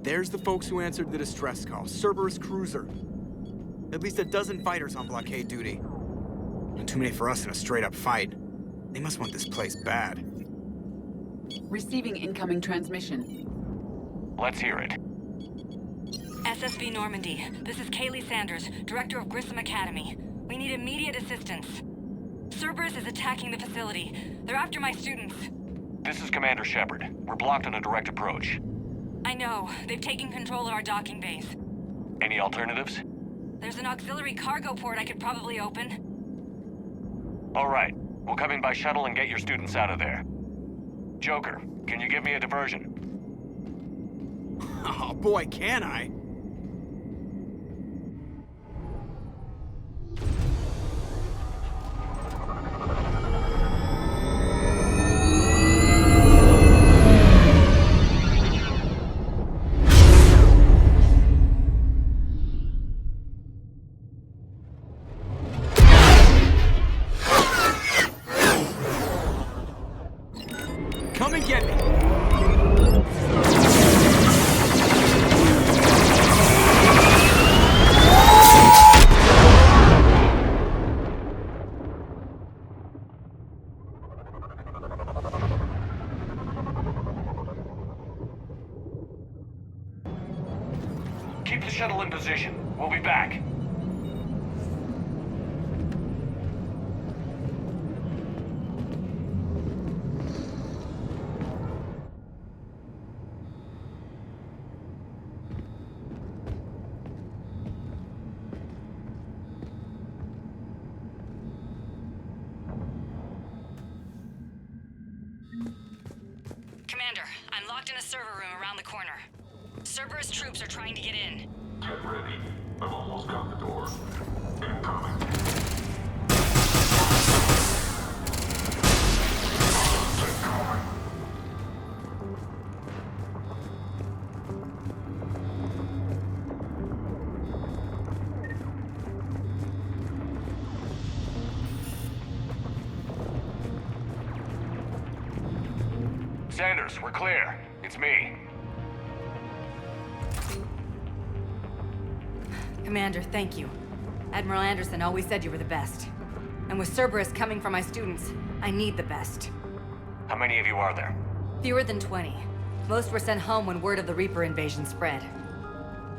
There's the folks who answered the distress call. Cerberus cruiser. At least a dozen fighters on blockade duty. Not too many for us in a straight-up fight. They must want this place bad. Receiving incoming transmission. Let's hear it. SSV Normandy. This is Kaylee Sanders, Director of Grissom Academy. We need immediate assistance. Cerberus is attacking the facility. They're after my students. This is Commander Shepard. We're blocked on a direct approach. I know. They've taken control of our docking base. Any alternatives? There's an auxiliary cargo port I could probably open. All right. We'll come in by shuttle and get your students out of there. Joker, can you give me a diversion? Oh boy, can I? Come and get me! Keep the shuttle in position. We'll be back. Commander, I'm locked in a server room around the corner. Cerberus troops are trying to get in. Get ready. I've almost got the door. Incoming. Incoming. Sanders, we're clear. It's me. Commander, thank you. Admiral Anderson always said you were the best. And with Cerberus coming for my students, I need the best. How many of you are there? Fewer than 20. Most were sent home when word of the Reaper invasion spread.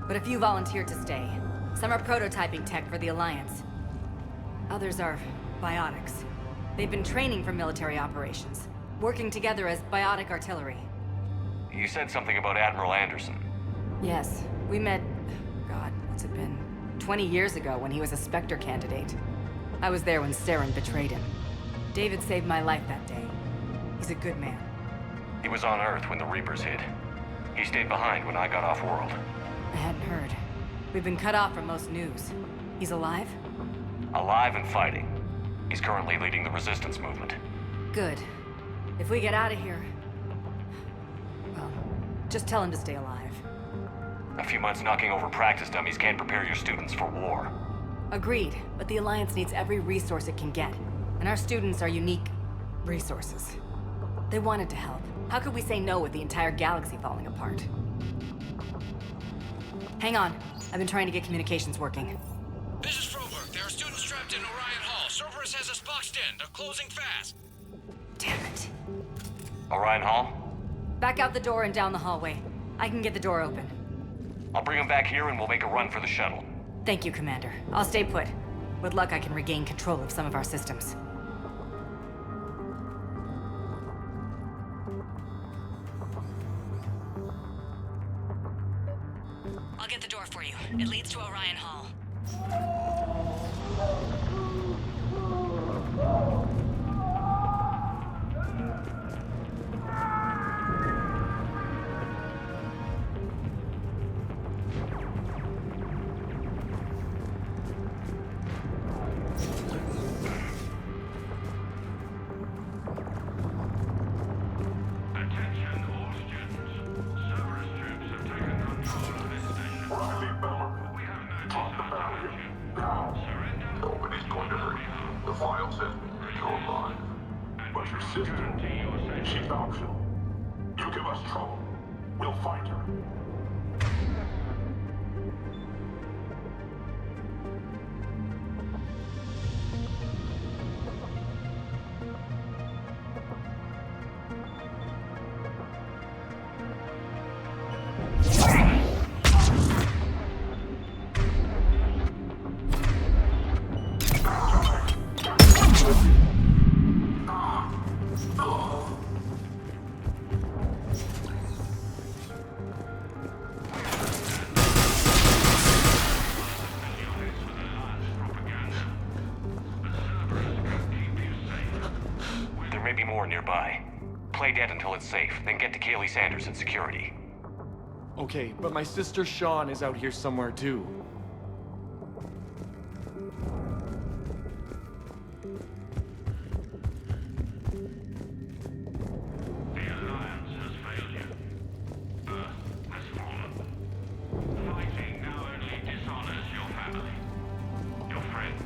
But a few volunteered to stay. Some are prototyping tech for the Alliance. Others are biotics. They've been training for military operations, working together as biotic artillery. You said something about Admiral Anderson. Yes, we met, God, what's it been? 20 years ago when he was a Spectre candidate. I was there when Saren betrayed him. David saved my life that day. He's a good man. He was on Earth when the Reapers hit. He stayed behind when I got off-world. I hadn't heard. We've been cut off from most news. He's alive? Alive and fighting. He's currently leading the resistance movement. Good. If we get out of here... well, just tell him to stay alive. A few months knocking over practice dummies can't prepare your students for war. Agreed, but the Alliance needs every resource it can get. And our students are unique resources. They wanted to help. How could we say no with the entire galaxy falling apart? Hang on. I've been trying to get communications working. This is Froberg. There are students trapped in Orion Hall. Cerberus has us boxed in. They're closing fast. Damn it. Orion Hall? Back out the door and down the hallway. I can get the door open. I'll bring them back here and we'll make a run for the shuttle. Thank you, Commander. I'll stay put. With luck, I can regain control of some of our systems. I'll get the door for you. It leads to Orion Hall. Attention all students. Cerberus troops have taken control of this station. Riley Belmer. We have no desire to challenge you. Now. Surrender. Nobody's going to hurt you. The file says you're alive. But your sister, she's optional. You give us trouble, we'll find her. may be more nearby. Play dead until it's safe, then get to Kaylee Sanders and security. Okay, but my sister Sean is out here somewhere too. The Alliance has failed you. Earth has fallen. Fighting now only dishonors your family, your friends.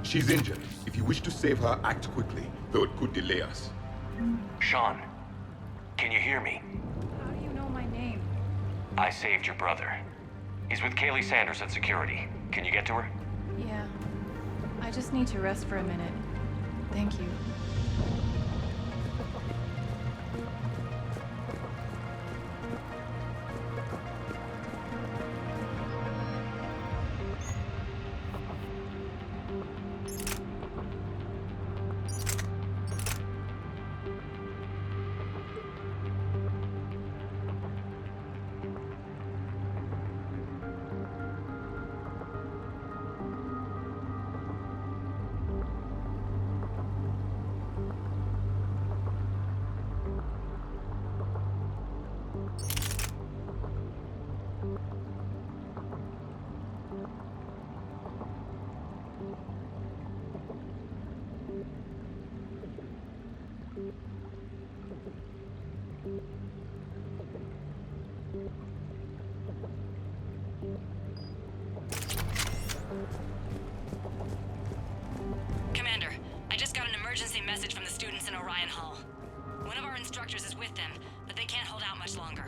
She's injured. If you wish to save her, act quickly, though it could delay us. Sean, can you hear me? How do you know my name? I saved your brother. He's with Kaylee Sanders at security. Can you get to her? Yeah. I just need to rest for a minute. Thank you. Commander, I just got an emergency message from the students in Orion Hall. One of our instructors is with them, but they can't hold out much longer.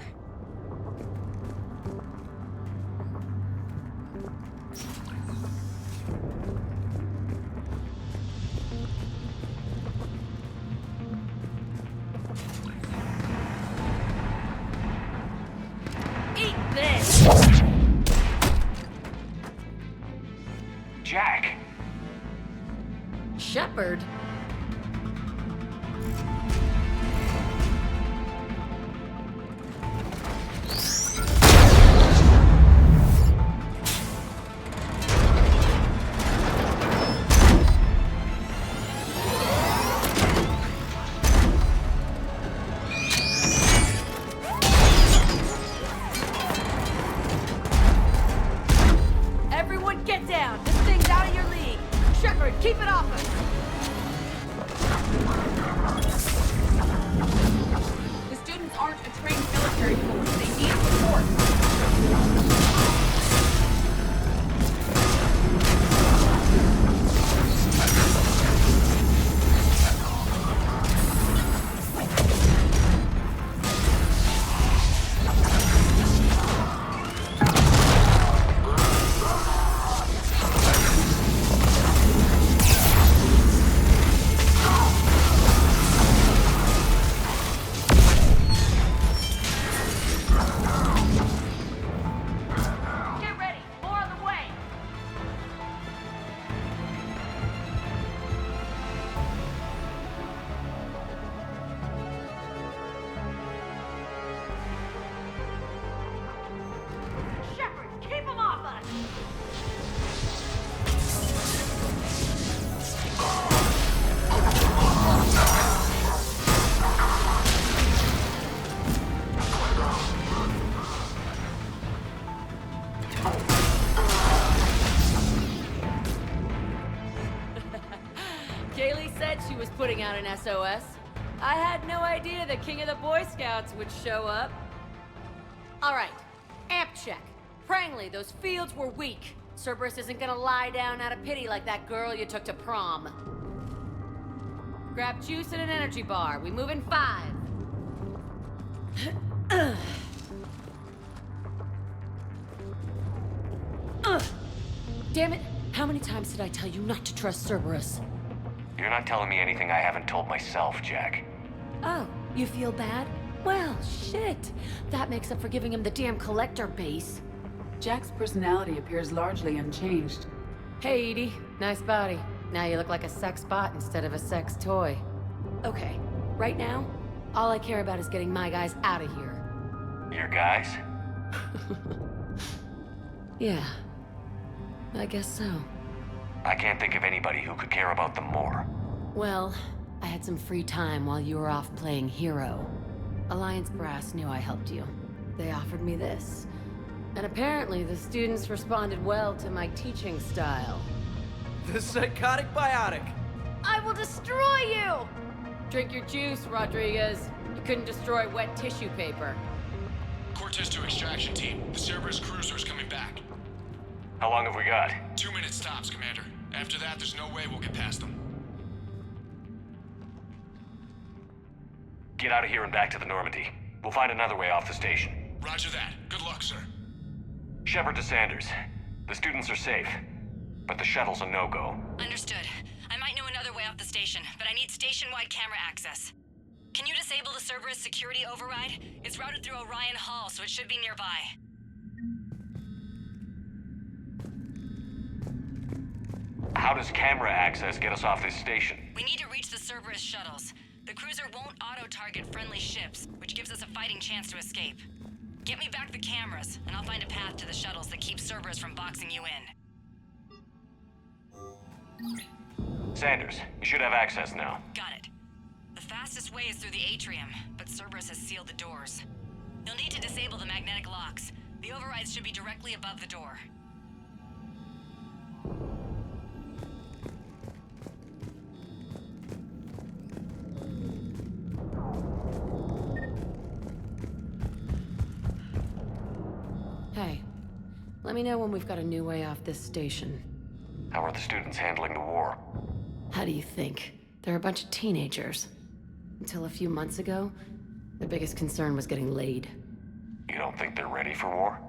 Eat this! Jack! Shepard? Everyone get down! This thing's out of your league! Shepard, keep it off us! The students aren't a trained military force. They need support. Get ready! More on the way! Shepard, keep him off us! Kaylee said she was putting out an SOS. I had no idea the king of the Boy Scouts would show up. All right, amp check. Prangley, those fields were weak. Cerberus isn't gonna lie down out of pity like that girl you took to prom. Grab juice and an energy bar. We move in 5. Damn it! How many times did I tell you not to trust Cerberus? You're not telling me anything I haven't told myself, Jack. Oh, you feel bad? Well, shit. That makes up for giving him the damn collector base. Jack's personality appears largely unchanged. Hey, Edie. Nice body. Now you look like a sex bot instead of a sex toy. Okay, right now, all I care about is getting my guys out of here. Your guys? Yeah. I guess so. I can't think of anybody who could care about them more. Well, I had some free time while you were off playing hero. Alliance Brass knew I helped you. They offered me this. And apparently the students responded well to my teaching style. The psychotic biotic. I will destroy you! Drink your juice, Rodriguez. You couldn't destroy wet tissue paper. Cortez to extraction team. The Cerberus cruiser is coming back. How long have we got? 2 minutes tops, Commander. After that, there's no way we'll get past them. Get out of here and back to the Normandy. We'll find another way off the station. Roger that. Good luck, sir. Shepard to Sanders. The students are safe, but the shuttle's a no-go. Understood. I might know another way off the station, but I need station-wide camera access. Can you disable the Cerberus security override? It's routed through Orion Hall, so it should be nearby. How does camera access get us off this station? We need to reach the Cerberus shuttles. The cruiser won't auto-target friendly ships, which gives us a fighting chance to escape. Get me back the cameras, and I'll find a path to the shuttles that keep Cerberus from boxing you in. Sanders, you should have access now. Got it. The fastest way is through the atrium, but Cerberus has sealed the doors. You'll need to disable the magnetic locks. The overrides should be directly above the door. Hey, let me know when we've got a new way off this station. How are the students handling the war? How do you think? They're a bunch of teenagers. Until a few months ago, their biggest concern was getting laid. You don't think they're ready for war?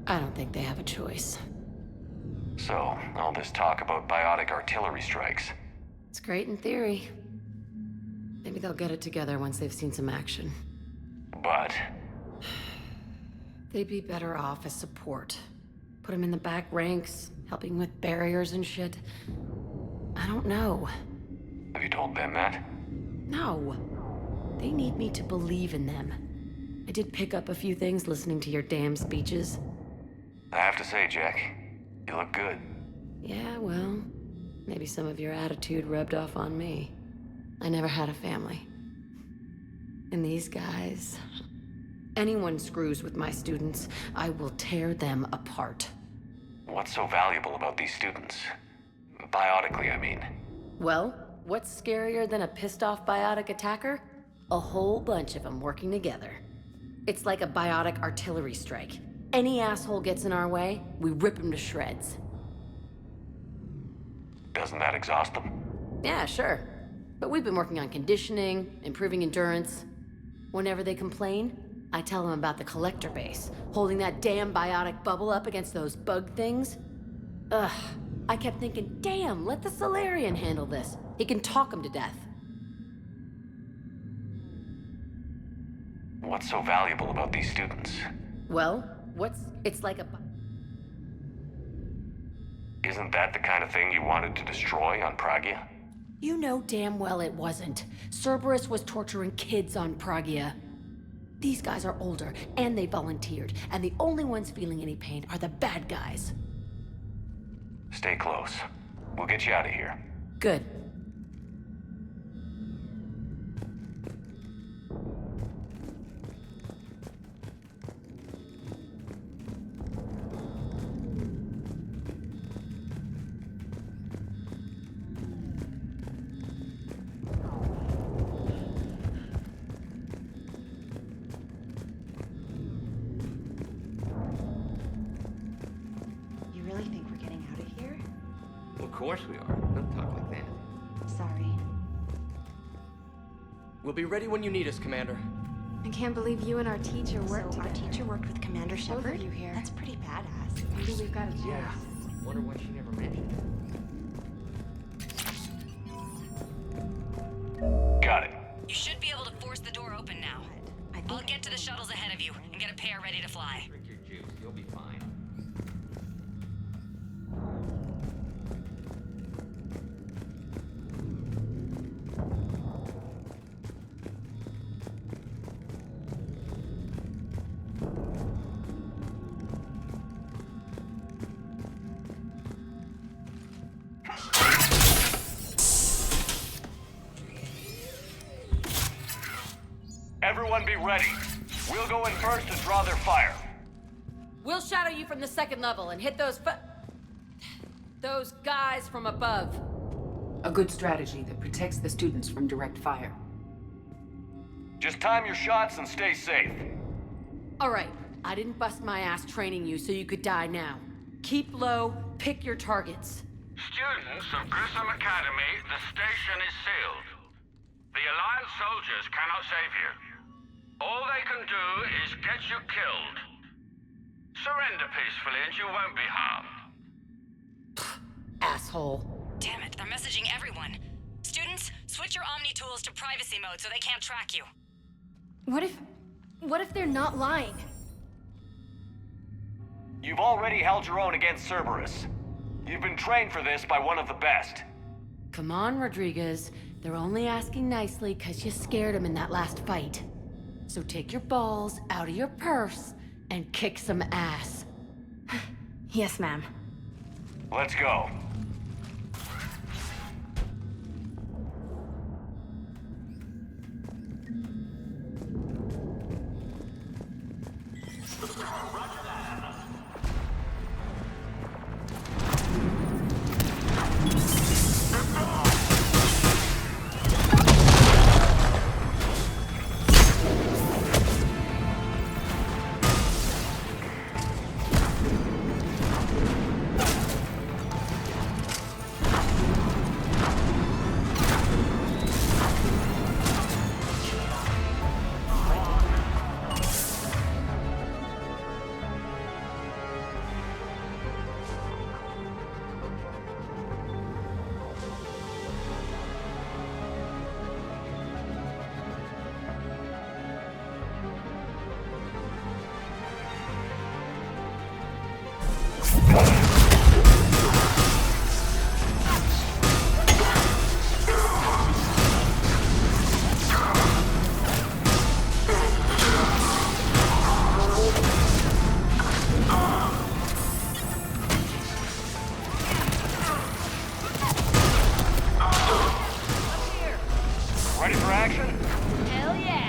I don't think they have a choice. So, all this talk about biotic artillery strikes. It's great in theory. Maybe they'll get it together once they've seen some action. But They'd be better off as support. Put them in the back ranks, helping with barriers and shit. I don't know. have you told them that? No. They need me to believe in them. I did pick up a few things listening to your damn speeches. I have to say, Jack, you look good. Yeah, well, maybe some of your attitude rubbed off on me. I never had a family. And these guys... Anyone screws with my students, I will tear them apart. What's so valuable about these students? Biotically, I mean. Well, what's scarier than a pissed-off biotic attacker? A whole bunch of them working together. It's like a biotic artillery strike. Any asshole gets in our way, we rip him to shreds. Doesn't that exhaust them? Yeah, sure. But we've been working on conditioning, improving endurance. Whenever they complain, I tell them about the collector base, holding that damn biotic bubble up against those bug things. Ugh, I kept thinking, damn, let the Solarian handle this. He can talk them to death. What's so valuable about these students? Well, it's like a... Isn't that the kind of thing you wanted to destroy on Pragia? You know damn well it wasn't. Cerberus was torturing kids on Pragia. These guys are older, and they volunteered, and the only ones feeling any pain are the bad guys. Stay close. We'll get you out of here. Good. You really think we're getting out of here? Of course we are. Don't talk like that. Sorry. We'll be ready when you need us, Commander. I can't believe you and our teacher worked So our together. teacher worked with Commander Both Shepard? of you here. That's pretty badass. Maybe we've got a chance. Yeah. Wonder why she never mentioned it. Got it. You should be able to force the door open now. I think I'll get to the shuttles ahead of you and get a pair ready to fly. Drink your juice. You'll be fine. Everyone be ready. We'll go in first and draw their fire. We'll shadow you from the second level and hit those guys from above. A good strategy that protects the students from direct fire. Just time your shots and stay safe. All right, I didn't bust my ass training you so you could die now. Keep low, pick your targets. Students of Grissom Academy, the station is sealed. The Alliance soldiers cannot save you. All they can do is get you killed. Surrender peacefully and you won't be harmed. Asshole. Damn it, they're messaging everyone. Students, switch your Omni tools to privacy mode so they can't track you. What if they're not lying? You've already held your own against Cerberus. You've been trained for this by one of the best. Come on, Rodriguez. They're only asking nicely because you scared them in that last fight. So take your balls out of your purse and kick some ass. Yes, ma'am. Let's go. Ready for action? Hell yeah!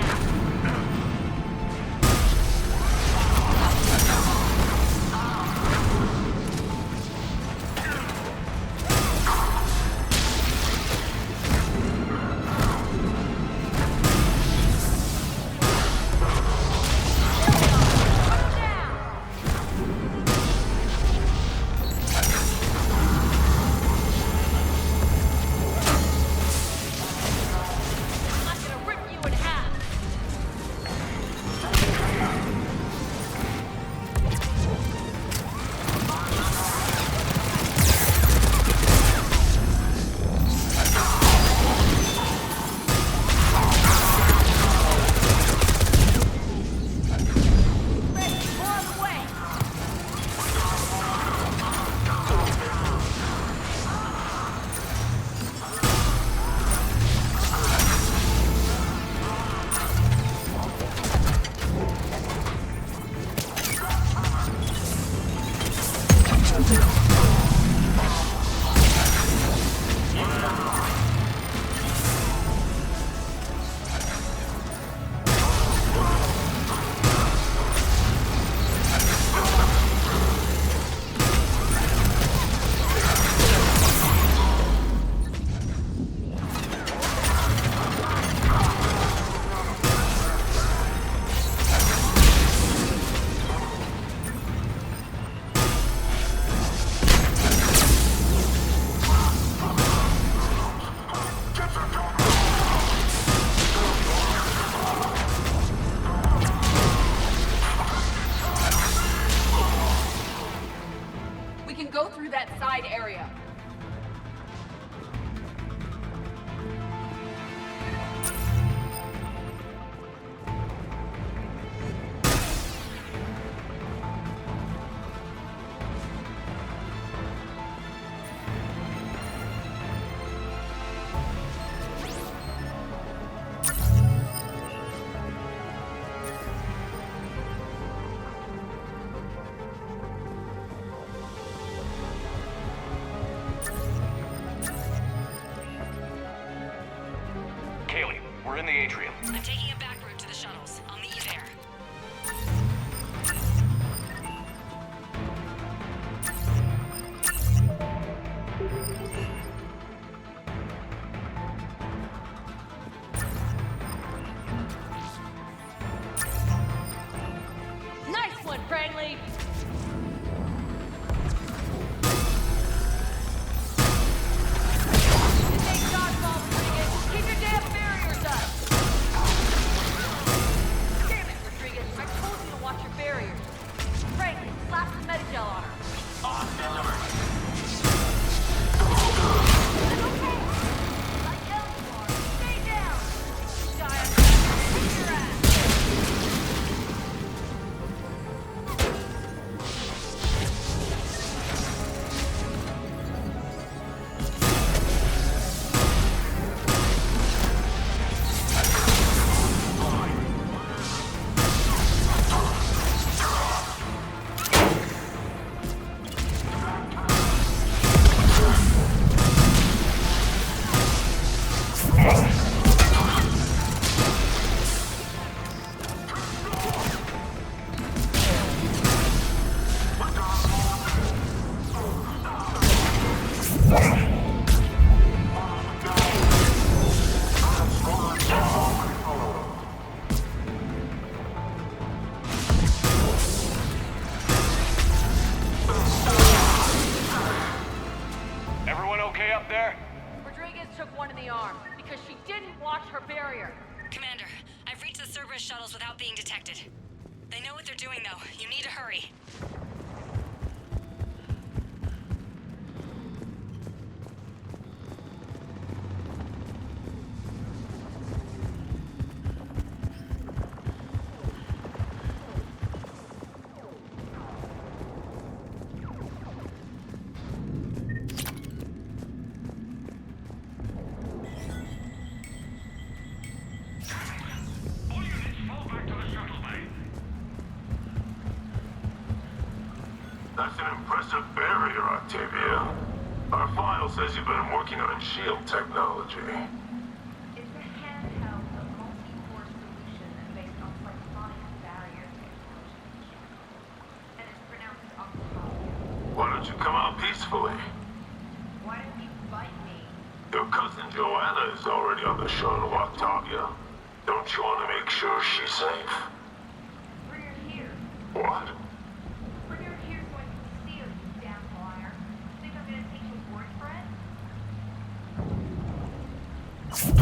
We're in the atrium. I'm taking a back route to the shuttles. I'll meet you there. Nice one, Franklin! the arm, because she didn't watch her barrier. Commander, I've reached the Cerberus shuttles without being detected. They know what they're doing, though. You need to hurry. All units fall back to the shuttle bay. That's an impressive barrier, Octavia. Our file says you've been working on shield technology. It's a handheld, multi-core solution based on photonic barrier technology. And it's pronounced Octavia. Why don't you come out peacefully? Why don't you fight me? Your cousin Joanna is already on the shuttle, Octavia. Don't you want to make sure she's safe? Bring her here. What? Bring her here so I can see her, you damn liar. Think I'm gonna take your word for it? Good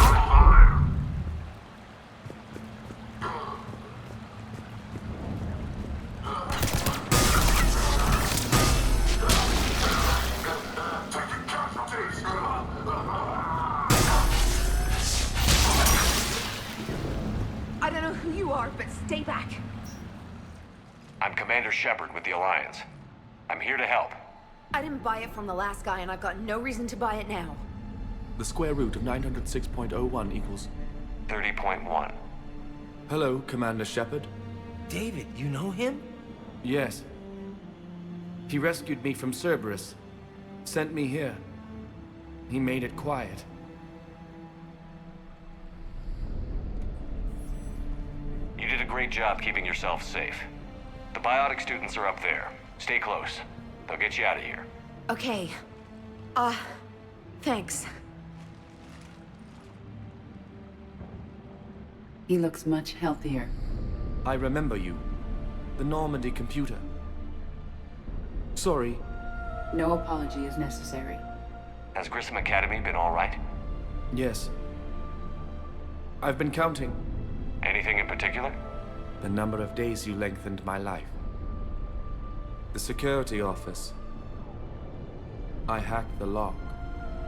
fire! Taking casualties! I don't know who you are, but stay back. I'm Commander Shepard with the Alliance. I'm here to help. I didn't buy it from the last guy, and I've got no reason to buy it now. The square root of 906.01 equals... 30.1. Hello, Commander Shepard. David, you know him? Yes. He rescued me from Cerberus. Sent me here. He made it quiet. You did a great job keeping yourself safe. The biotic students are up there. Stay close. They'll get you out of here. Okay. Thanks. He looks much healthier. I remember you. The Normandy computer. Sorry. No apology is necessary. Has Grissom Academy been all right? Yes. I've been counting. Anything in particular? The number of days you lengthened my life. The security office. I hacked the lock.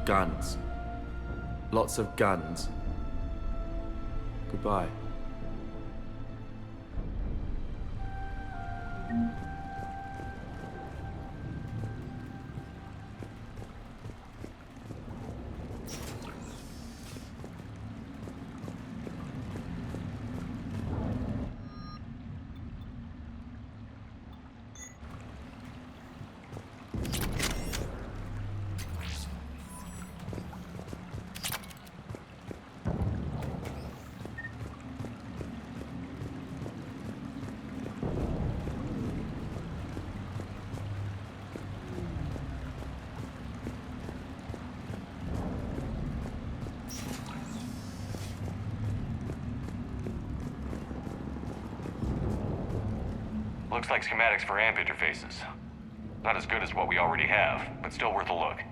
Guns. Lots of guns. Goodbye. Looks like schematics for amp interfaces. Not as good as what we already have, but still worth a look.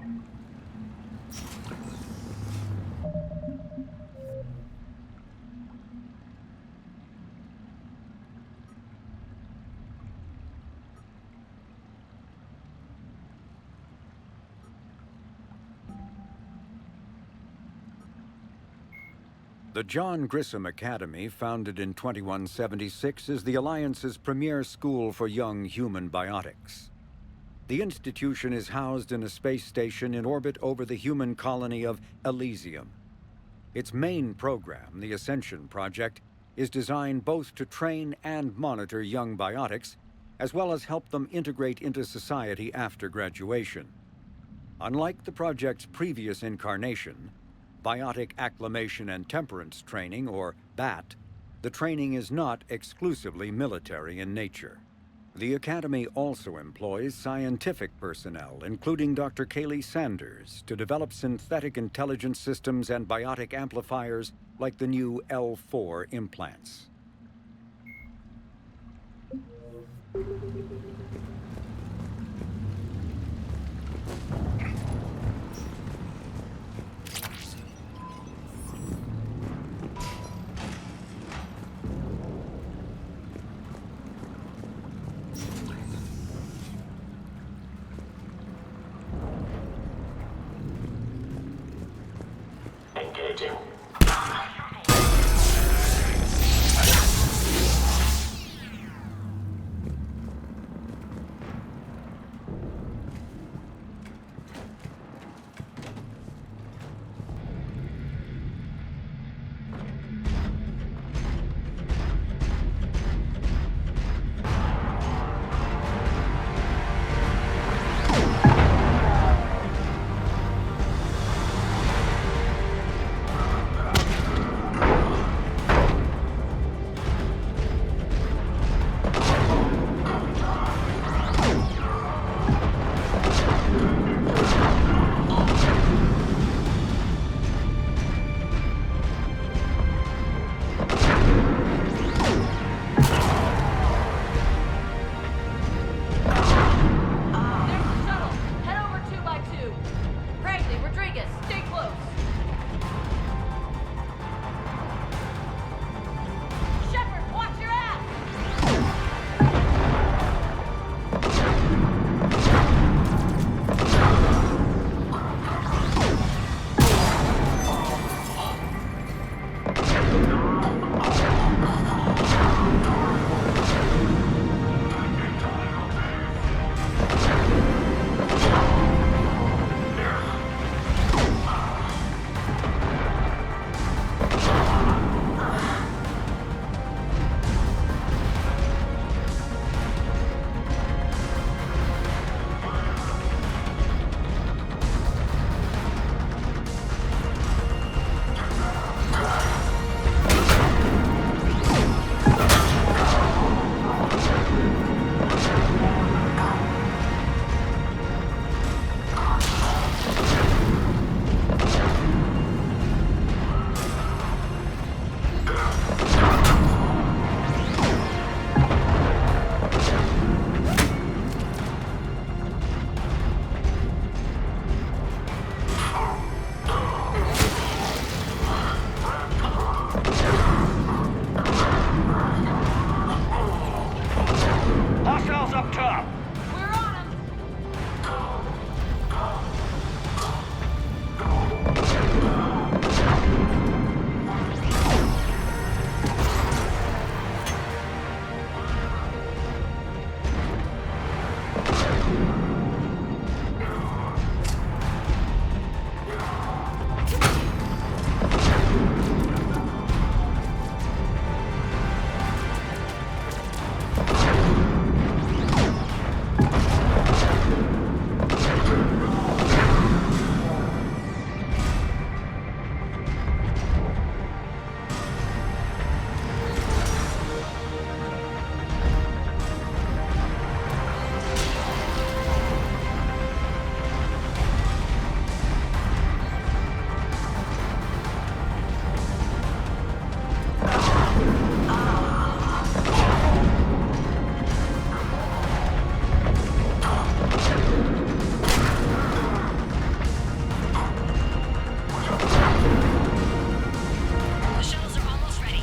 The John Grissom Academy, founded in 2176, is the Alliance's premier school for young human biotics. The institution is housed in a space station in orbit over the human colony of Elysium. Its main program, the Ascension Project, is designed both to train and monitor young biotics, as well as help them integrate into society after graduation. Unlike the project's previous incarnation, Biotic Acclimation and Temperance Training, or BAT, the training is not exclusively military in nature. The Academy also employs scientific personnel, including Dr. Kaylee Sanders, to develop synthetic intelligence systems and biotic amplifiers like the new L4 implants. Hostiles up top! We're on him! The shuttles are almost ready.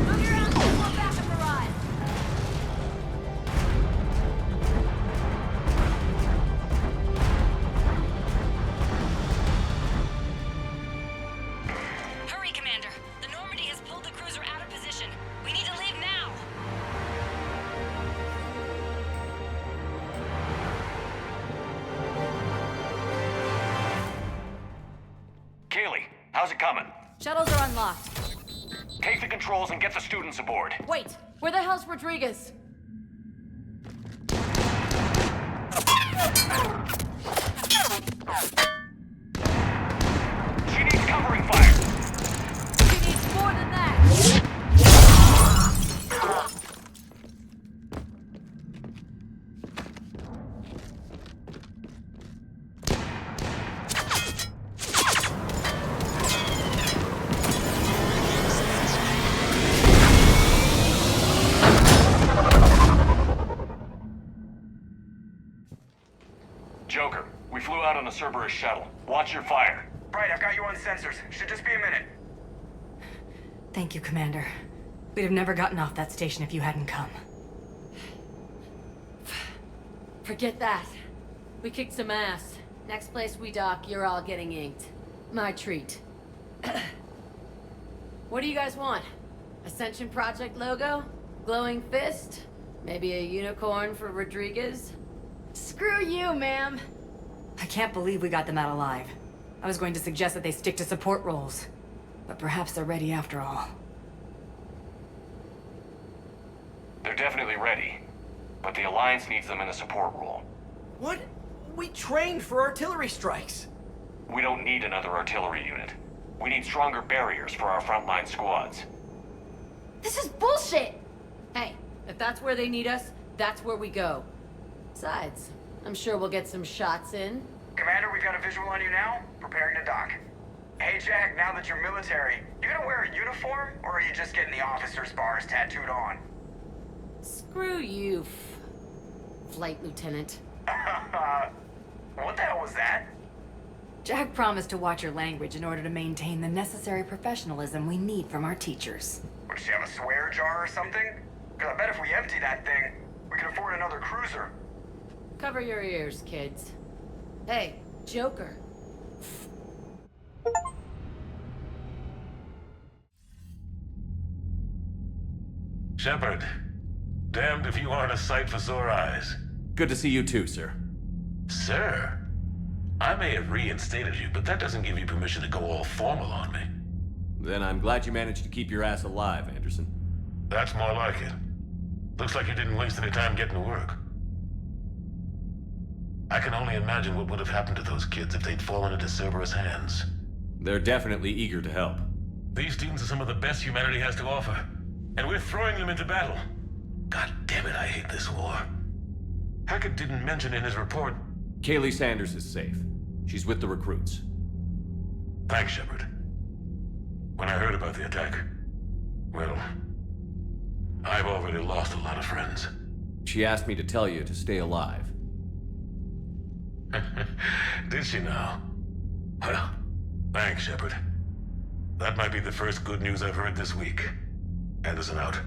Move around, we'll back up the ride. Hurry, Commander. The Normandy has pulled the cruiser out of position. We need to leave now. Kaylee, how's it coming? Shuttles are unlocked. Take the controls and get the students aboard. Wait, where the hell's Rodriguez? She needs covering fire! She needs more than that! Joker, we flew out on a Cerberus shuttle. Watch your fire. Right, I've got you on sensors. Should just be a minute. Thank you, Commander. We'd have never gotten off that station if you hadn't come. Forget that. We kicked some ass. Next place we dock, you're all getting inked. My treat. What do you guys want? Ascension Project logo? Glowing fist? Maybe a unicorn for Rodriguez? Screw you, ma'am! I can't believe we got them out alive. I was going to suggest that they stick to support roles. But perhaps they're ready after all. They're definitely ready. But the Alliance needs them in a support role. What? We trained for artillery strikes. We don't need another artillery unit. We need stronger barriers for our frontline squads. This is bullshit! Hey, if that's where they need us, that's where we go. Besides, I'm sure we'll get some shots in. Commander, we've got a visual on you now. Preparing to dock. Hey, Jack, now that you're military, you gonna wear a uniform, or are you just getting the officer's bars tattooed on? Screw you, Flight Lieutenant. What the hell was that? Jack promised to watch your language in order to maintain the necessary professionalism we need from our teachers. Does she have a swear jar or something? Because I bet if we empty that thing, we can afford another cruiser. Cover your ears, kids. Hey, Joker. Shepard, damned if you aren't a sight for sore eyes. Good to see you too, sir. Sir, I may have reinstated you, but that doesn't give you permission to go all formal on me. Then I'm glad you managed to keep your ass alive, Anderson. That's more like it. Looks like you didn't waste any time getting to work. I can only imagine what would have happened to those kids if they'd fallen into Cerberus' hands. They're definitely eager to help. These students are some of the best humanity has to offer, and we're throwing them into battle. God damn it, I hate this war. Hackett didn't mention in his report. Kaylee Sanders is safe. She's with the recruits. Thanks, Shepard. When I heard about the attack, well, I've already lost a lot of friends. She asked me to tell you to stay alive. Did she now? Well, thanks, Shepard. That might be the first good news I've heard this week. Anderson out.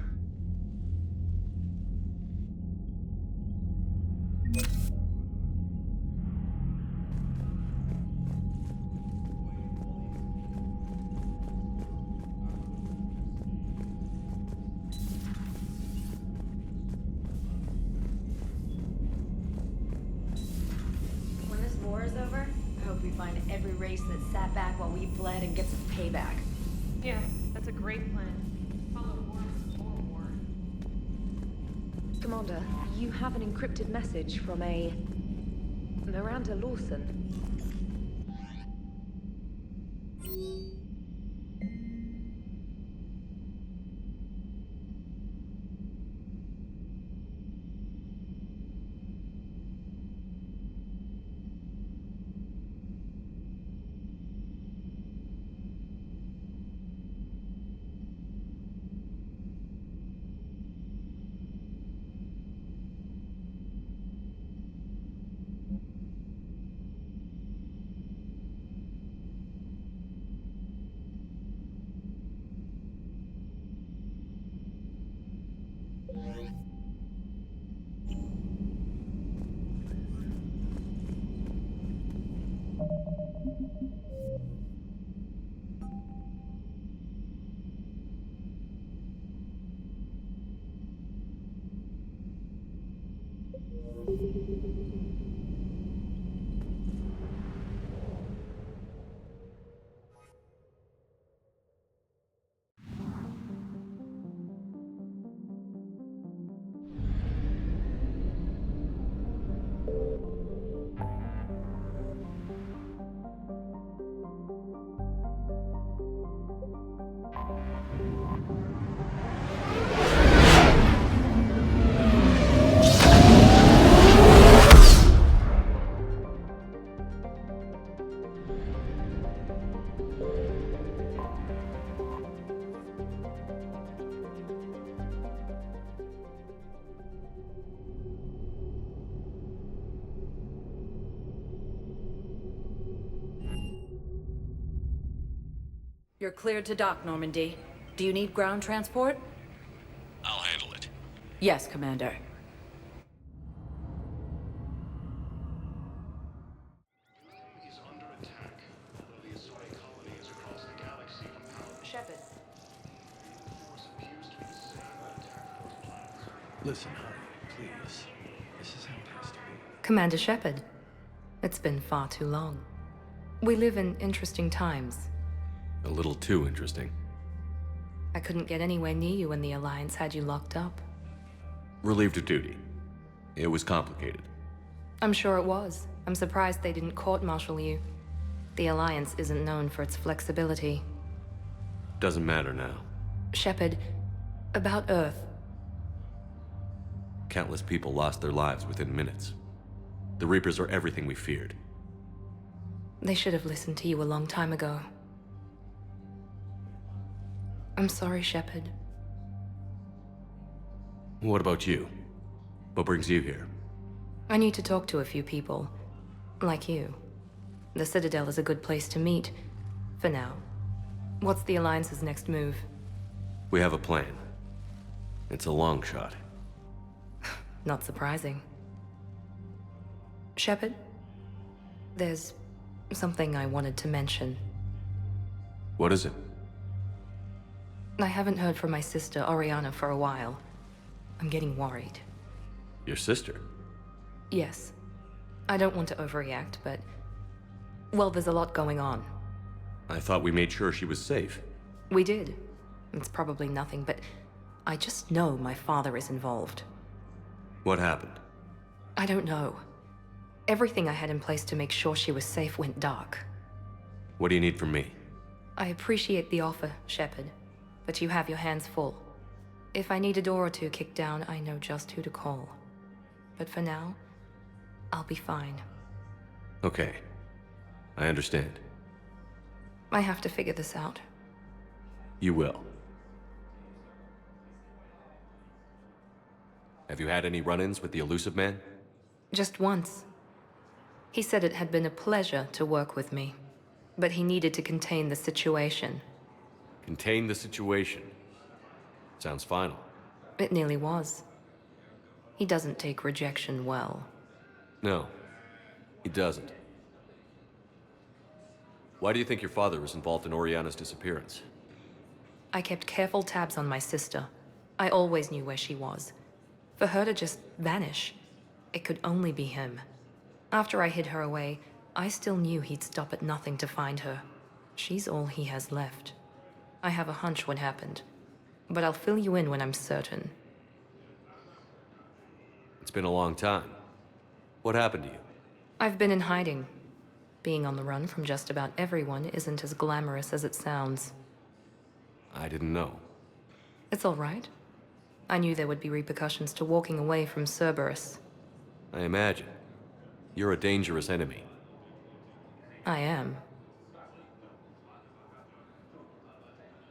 When this war is over, I hope we find every race that sat back while we fled and get some payback. Yeah, that's a great plan. Follow wars or war. Commander, you have an encrypted message from a Miranda Lawson. You're cleared to dock, Normandy. Do you need ground transport? I'll handle it. Yes, Commander. Shepard. Listen, honey, please. This is how it has to be. Commander Shepard, it's been far too long. We live in interesting times. A little too interesting. I couldn't get anywhere near you when the Alliance had you locked up. Relieved of duty. It was complicated. I'm sure it was. I'm surprised they didn't court-martial you. The Alliance isn't known for its flexibility. Doesn't matter now. Shepard, about Earth. Countless people lost their lives within minutes. The Reapers are everything we feared. They should have listened to you a long time ago. I'm sorry, Shepard. What about you? What brings you here? I need to talk to a few people. Like you. The Citadel is a good place to meet. For now. What's the Alliance's next move? We have a plan. It's a long shot. Not surprising. Shepard? There's something I wanted to mention. What is it? I haven't heard from my sister, Oriana, for a while. I'm getting worried. Your sister? Yes. I don't want to overreact, but... well, there's a lot going on. I thought we made sure she was safe. We did. It's probably nothing, but I just know my father is involved. What happened? I don't know. Everything I had in place to make sure she was safe went dark. What do you need from me? I appreciate the offer, Shepard, but you have your hands full. If I need a door or two kicked down, I know just who to call. But for now, I'll be fine. Okay. I understand. I have to figure this out. You will. Have you had any run-ins with the elusive man? Just once. He said it had been a pleasure to work with me, but he needed to contain the situation. Contain the situation. Sounds final. It nearly was. He doesn't take rejection well. No, he doesn't. Why do you think your father was involved in Oriana's disappearance? I kept careful tabs on my sister. I always knew where she was. For her to just vanish, it could only be him. After I hid her away, I still knew he'd stop at nothing to find her. She's all he has left. I have a hunch what happened, but I'll fill you in when I'm certain. It's been a long time. What happened to you? I've been in hiding. Being on the run from just about everyone isn't as glamorous as it sounds. I didn't know. It's all right. I knew there would be repercussions to walking away from Cerberus. I imagine. You're a dangerous enemy. I am.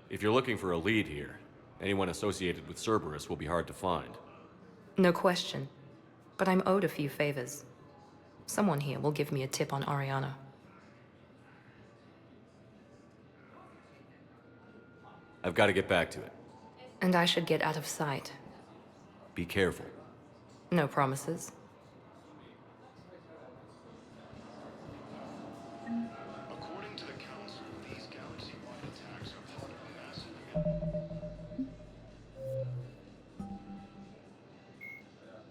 If you're looking for a lead here, anyone associated with Cerberus will be hard to find. No question. But I'm owed a few favors. Someone here will give me a tip on Oriana. I've got to get back to it. And I should get out of sight. Be careful. No promises. According to the Council, these galaxy-wide attacks are part of a massive...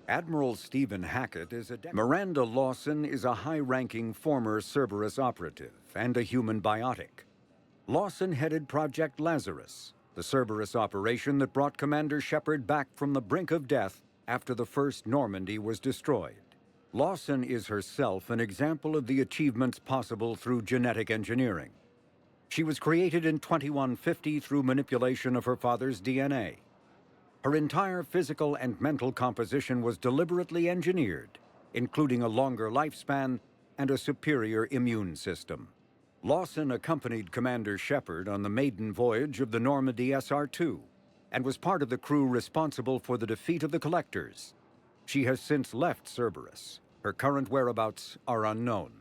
Admiral Stephen Hackett is a... Miranda Lawson is a high-ranking former Cerberus operative and a human biotic. Lawson headed Project Lazarus, the Cerberus operation that brought Commander Shepard back from the brink of death after the first Normandy was destroyed. Lawson is herself an example of the achievements possible through genetic engineering. She was created in 2150 through manipulation of her father's DNA. Her entire physical and mental composition was deliberately engineered, including a longer lifespan and a superior immune system. Lawson accompanied Commander Shepard on the maiden voyage of the Normandy SR-2 and was part of the crew responsible for the defeat of the Collectors. She has since left Cerberus. Her current whereabouts are unknown.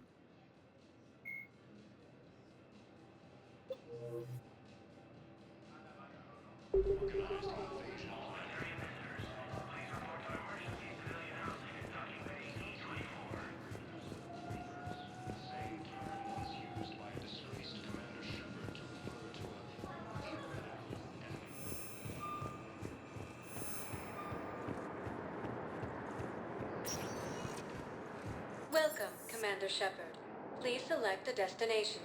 Welcome, Commander Shepard. Please select a destination.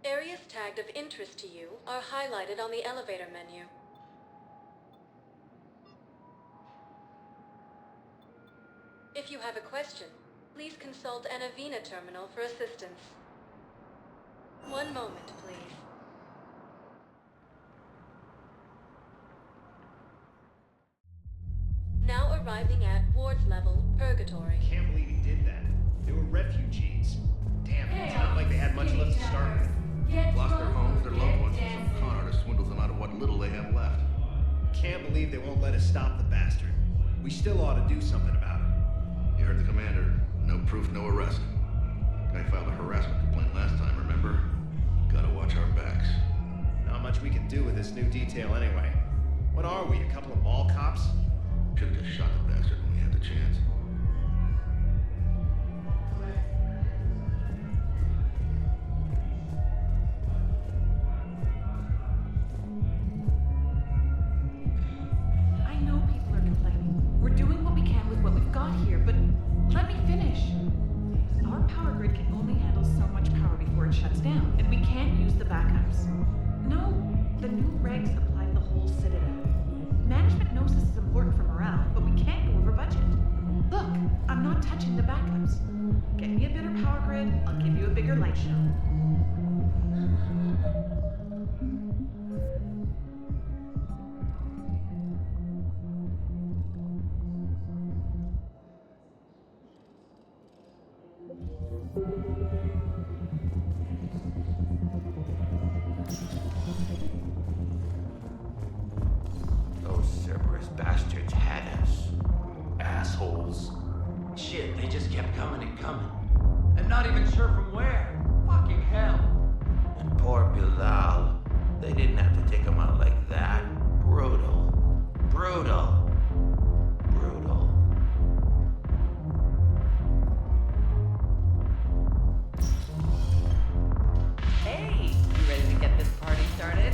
Areas tagged of interest to you are highlighted on the elevator menu. If you have a question, please consult an Avena terminal for assistance. One moment, please. Now arriving at Ward's level, Purgatory. Can't believe he did that. They were refugees. Damn, it's not like they had much left to start with. Lost their homes, their loved ones, and some con artist swindles them out of what little they have left. Can't believe they won't let us stop the bastard. We still ought to do something about it. You heard the commander. No proof, no arrest. Guy filed a harassment complaint last time, remember? Gotta watch our backs. Not much we can do with this new detail anyway. What are we, a couple of mall cops? Should've just shot the bastard when we had the chance. I know people are complaining. We're doing what we can with what we've got here, but let me finish. Our power grid can only handle so much power before it shuts down, and we can't use the backups. No, the new regs apply to the whole Citadel. Management knows this is important for morale, but we can't go over budget. Look, I'm not touching the backups. Get me a better power grid, I'll give you a bigger light show. kept coming and coming. And not even sure from where. Fucking hell. And poor Bilal. They didn't have to take him out like that. Brutal. Brutal. Brutal. Hey, you ready to get this party started?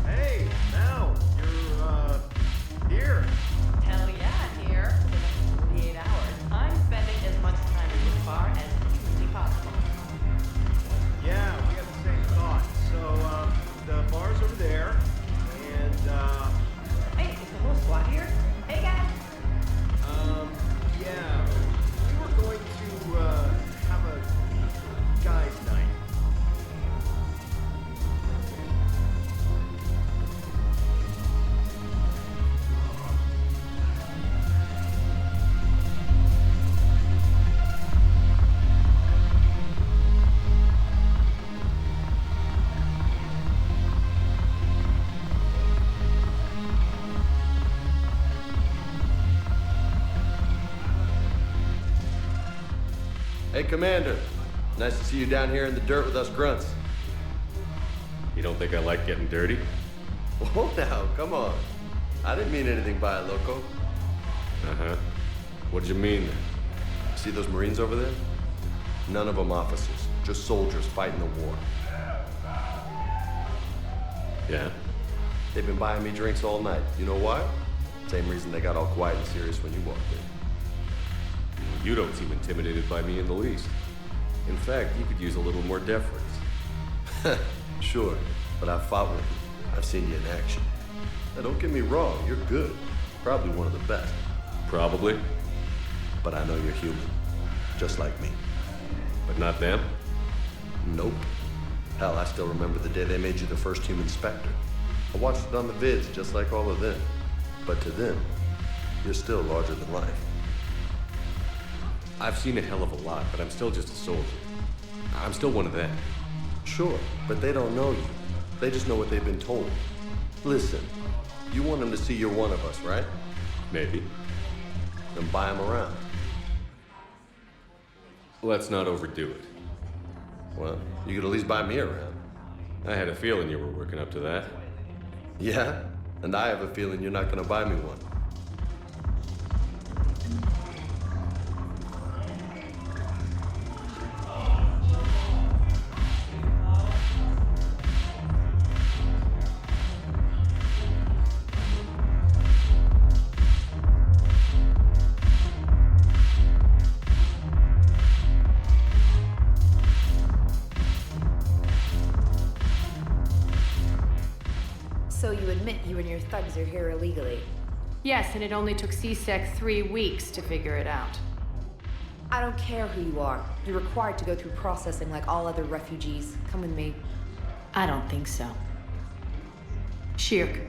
Hey, now, you're, here. Hell yeah, here. For the next 48 hours, I'm spending as much time in this bar as humanly possible. Yeah, we have the same thought. So, the bar's over there, and, Hey, is the whole squad here? Hey, guys. yeah, we were going to, have a guys' night. Hey, Commander. Nice to see you down here in the dirt with us grunts. You don't think I like getting dirty? Whoa now, come on. I didn't mean anything by it, loco. Uh-huh. What did you mean then? See those Marines over there? None of them officers, just soldiers fighting the war. Yeah? They've been buying me drinks all night. You know why? Same reason they got all quiet and serious when you walked in. You don't seem intimidated by me in the least. In fact, you could use a little more deference. Sure, but I've fought with you. I've seen you in action. Now, don't get me wrong, you're good. Probably one of the best. Probably. But I know you're human. Just like me. But not them? Nope. Hell, I still remember the day they made you the first human Spectre. I watched it on the vids, just like all of them. But to them, you're still larger than life. I've seen a hell of a lot, but I'm still just a soldier. I'm still one of them. Sure, but they don't know you. They just know what they've been told. Listen, you want them to see you're one of us, right? Maybe. Then buy them around. Let's not overdo it. Well, you could at least buy me around. I had a feeling you were working up to that. Yeah? And I have a feeling you're not gonna buy me one. So you admit you and your thugs are here illegally? Yes, and it only took CSEC 3 weeks to figure it out. I don't care who you are. You're required to go through processing like all other refugees. Come with me. I don't think so. Shirk,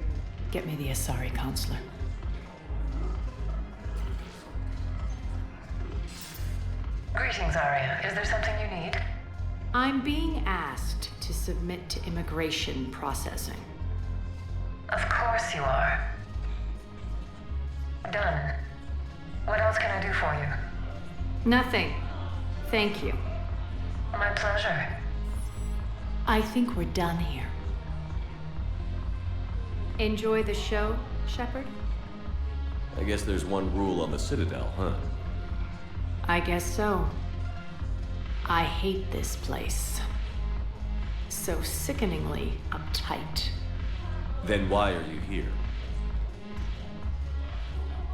get me the Asari counselor. Greetings, Arya. Is there something you need? I'm being asked to submit to immigration processing. Of course you are. Done. What else can I do for you? Nothing. Thank you. My pleasure. I think we're done here. Enjoy the show, Shepard? I guess there's one rule on the Citadel, huh? I guess so. I hate this place. So sickeningly uptight. Then why are you here?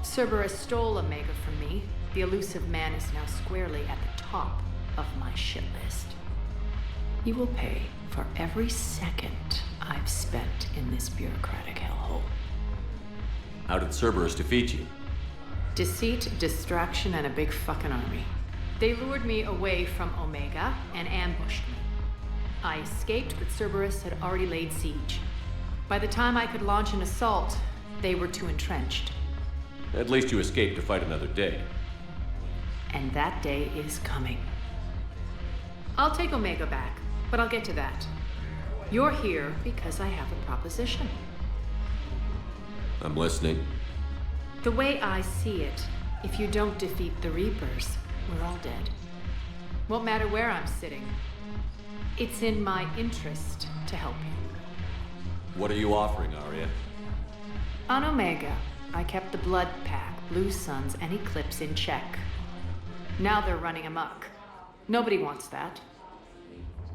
Cerberus stole Omega from me. The elusive man is now squarely at the top of my shit list. You will pay for every second I've spent in this bureaucratic hellhole. How did Cerberus defeat you? Deceit, distraction, and a big fucking army. They lured me away from Omega and ambushed me. I escaped, but Cerberus had already laid siege. By the time I could launch an assault, they were too entrenched. At least you escaped to fight another day. And that day is coming. I'll take Omega back, but I'll get to that. You're here because I have a proposition. I'm listening. The way I see it, if you don't defeat the Reapers, we're all dead. Won't matter where I'm sitting. It's in my interest to help you. What are you offering, Arya? On Omega, I kept the Blood Pack, Blue Suns, and Eclipse in check. Now they're running amok. Nobody wants that.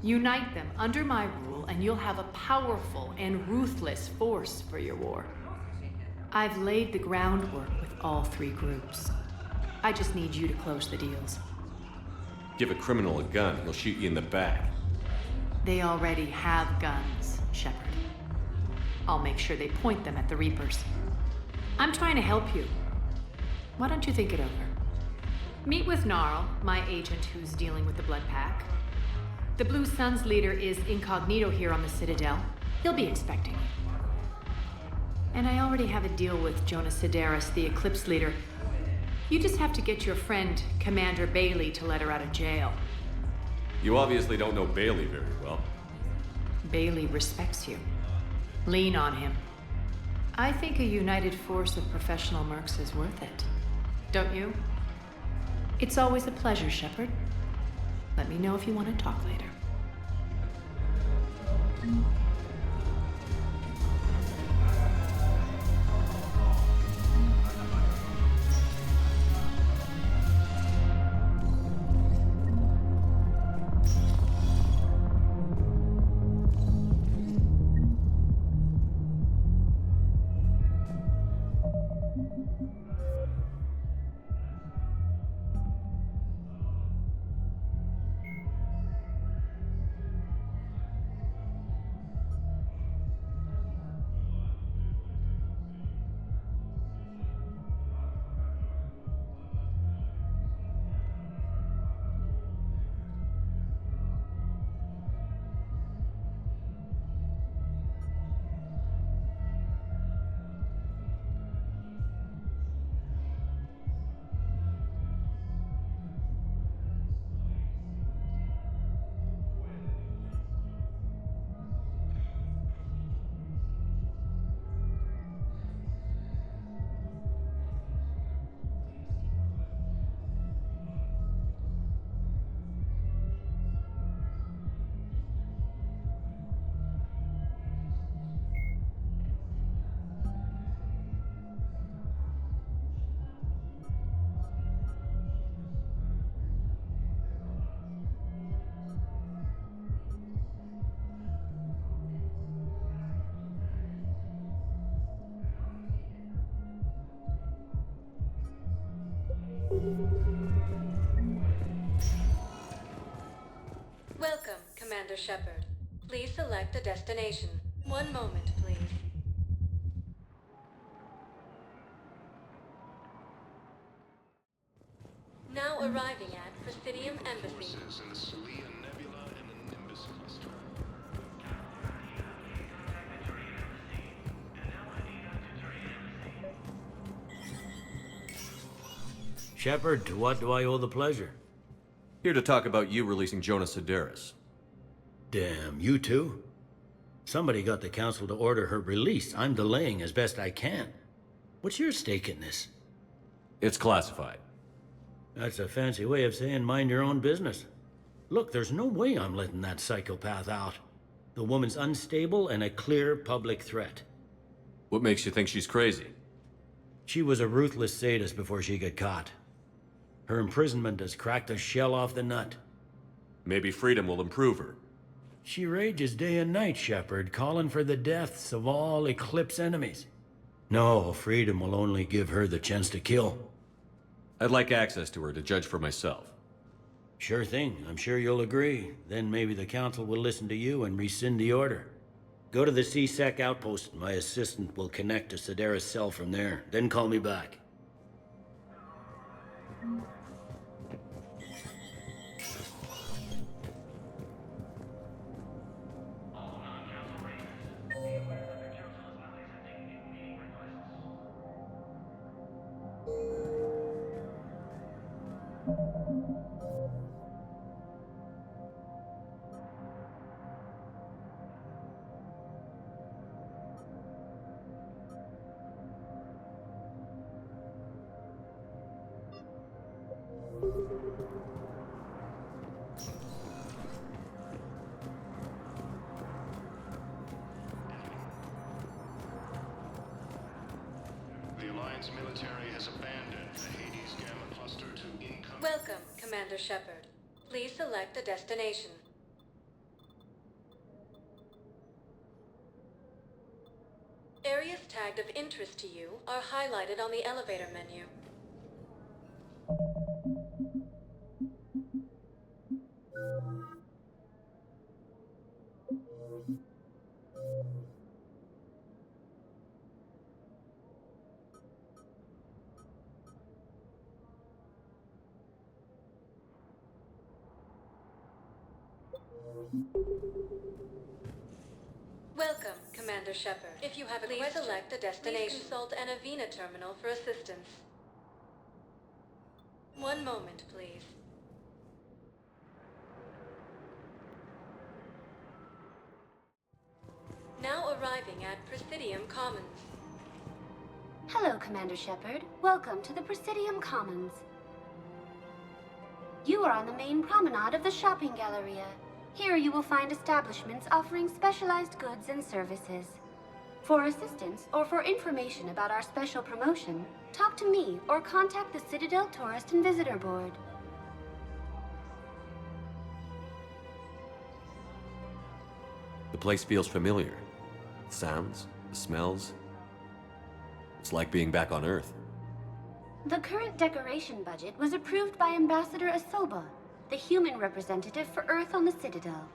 Unite them under my rule, and you'll have a powerful and ruthless force for your war. I've laid the groundwork with all three groups. I just need you to close the deals. Give a criminal a gun, he'll shoot you in the back. They already have guns, Shepard. I'll make sure they point them at the Reapers. I'm trying to help you. Why don't you think it over? Meet with Gnarl, my agent who's dealing with the Blood Pack. The Blue Suns leader is incognito here on the Citadel. He'll be expecting you. And I already have a deal with Jonas Sedaris, the Eclipse leader. You just have to get your friend, Commander Bailey, to let her out of jail. You obviously don't know Bailey very well. Bailey respects you. Lean on him. I think a united force of professional mercs is worth it. Don't you? It's always a pleasure, Shepard. Let me know if you want to talk later. Welcome, Commander Shepard. Please select a destination. One moment, please. Now arriving at Presidium Embassy. Shepard, to what do I owe the pleasure? Here to talk about you releasing Jonas Sedaris. Damn, you too? Somebody got the council to order her release. I'm delaying as best I can. What's your stake in this? It's classified. That's a fancy way of saying mind your own business. Look, there's no way I'm letting that psychopath out. The woman's unstable and a clear public threat. What makes you think she's crazy? She was a ruthless sadist before she got caught. Her imprisonment has cracked the shell off the nut. Maybe freedom will improve her. She rages day and night, Shepard, calling for the deaths of all Eclipse enemies. No, freedom will only give her the chance to kill. I'd like access to her to judge for myself. Sure thing. I'm sure you'll agree. Then maybe the council will listen to you and rescind the order. Go to the C-Sec outpost. My assistant will connect to Sedaris' cell from there. Then call me back. The Alliance military has abandoned the Hades Gamma Cluster to income. Welcome, Commander Shepard. Please select a destination. Areas tagged of interest to you are highlighted on the elevator menu. Welcome, Commander Shepard. If you have a please select a destination. Please consult an Avena terminal for assistance. One moment, please. Now arriving at Presidium Commons. Hello, Commander Shepard. Welcome to the Presidium Commons. You are on the main promenade of the shopping galleria. Here you will find establishments offering specialized goods and services. For assistance or for information about our special promotion, talk to me or contact the Citadel Tourist and Visitor Board. The place feels familiar. The sounds, the smells. It's like being back on Earth. The current decoration budget was approved by Ambassador Asoba, the human representative for Earth on the Citadel.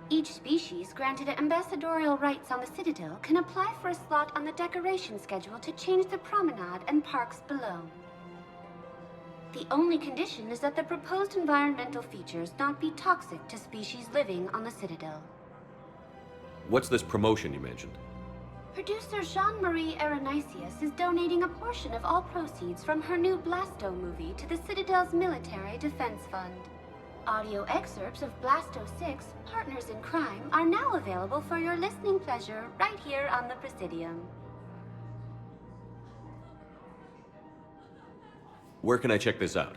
Each species granted ambassadorial rights on the Citadel can apply for a slot on the decoration schedule to change the promenade and parks below. The only condition is that the proposed environmental features not be toxic to species living on the Citadel. What's this promotion you mentioned? Producer Jean-Marie Aronisius is donating a portion of all proceeds from her new Blasto movie to the Citadel's Military Defense Fund. Audio excerpts of Blasto 6, Partners in Crime, are now available for your listening pleasure right here on the Presidium. Where can I check this out?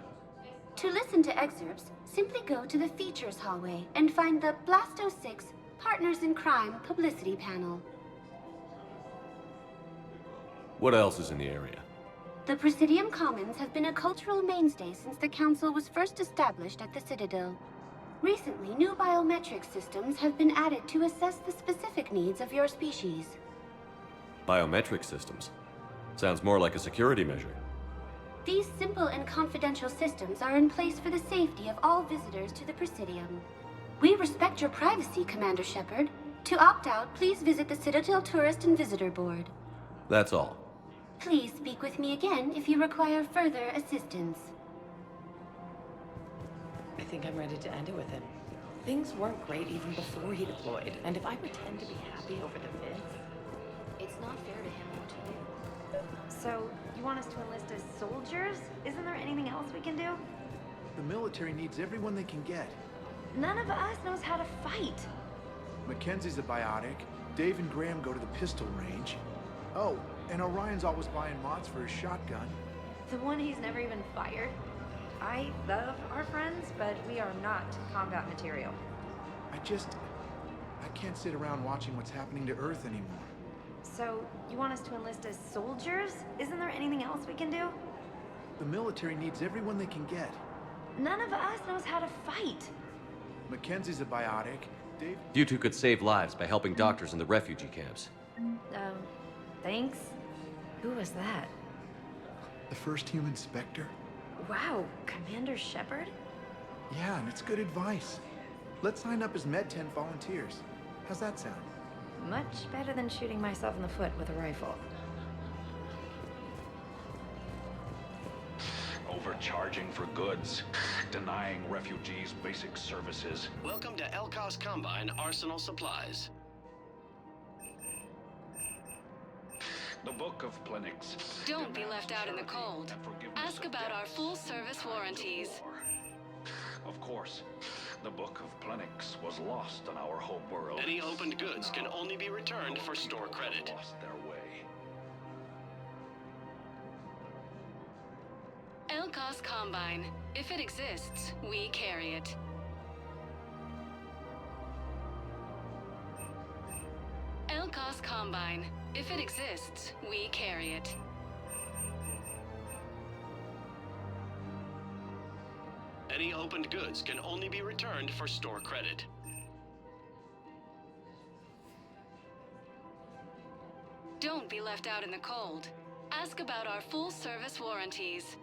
To listen to excerpts, simply go to the Features hallway and find the Blasto 6, Partners in Crime publicity panel. What else is in the area? The Presidium Commons have been a cultural mainstay since the Council was first established at the Citadel. Recently, new biometric systems have been added to assess the specific needs of your species. Biometric systems. Sounds more like a security measure. These simple and confidential systems are in place for the safety of all visitors to the Presidium. We respect your privacy, Commander Shepard. To opt out, please visit the Citadel Tourist and Visitor Board. That's all. Please speak with me again if you require further assistance. I think I'm ready to end it with him. Things weren't great even before he deployed, and if I pretend to be happy over the vids, It's not fair to him or to you. So, you want us to enlist as soldiers? Isn't there anything else we can do? The military needs everyone they can get. None of us knows how to fight. Mackenzie's a biotic. Dave and Graham go to the pistol range. Oh, and Orion's always buying mods for his shotgun. The one he's never even fired. I love our friends, but we are not combat material. I can't sit around watching what's happening to Earth anymore. So, you want us to enlist as soldiers? Isn't there anything else we can do? The military needs everyone they can get. None of us knows how to fight. Mackenzie's a biotic. Dave... You two could save lives by helping doctors in the refugee camps. Thanks? Who was that? The first human Spectre? Wow, Commander Shepard? Yeah, and it's good advice. Let's sign up as Med-10 volunteers. How's that sound? Much better than shooting myself in the foot with a rifle. Overcharging for goods, denying refugees basic services. Welcome to Elkos Combine Arsenal Supplies. The Book of Plenix. Don't be left out in the cold. Ask about our full-service warranties. Of course, the Book of Plenix was lost on our home world. Any opened goods can only be returned for store credit. Lost their way. Elkos Combine. If it exists, we carry it. Elkos Combine. If it exists, we carry it. Any opened goods can only be returned for store credit. Don't be left out in the cold. Ask about our full-service warranties.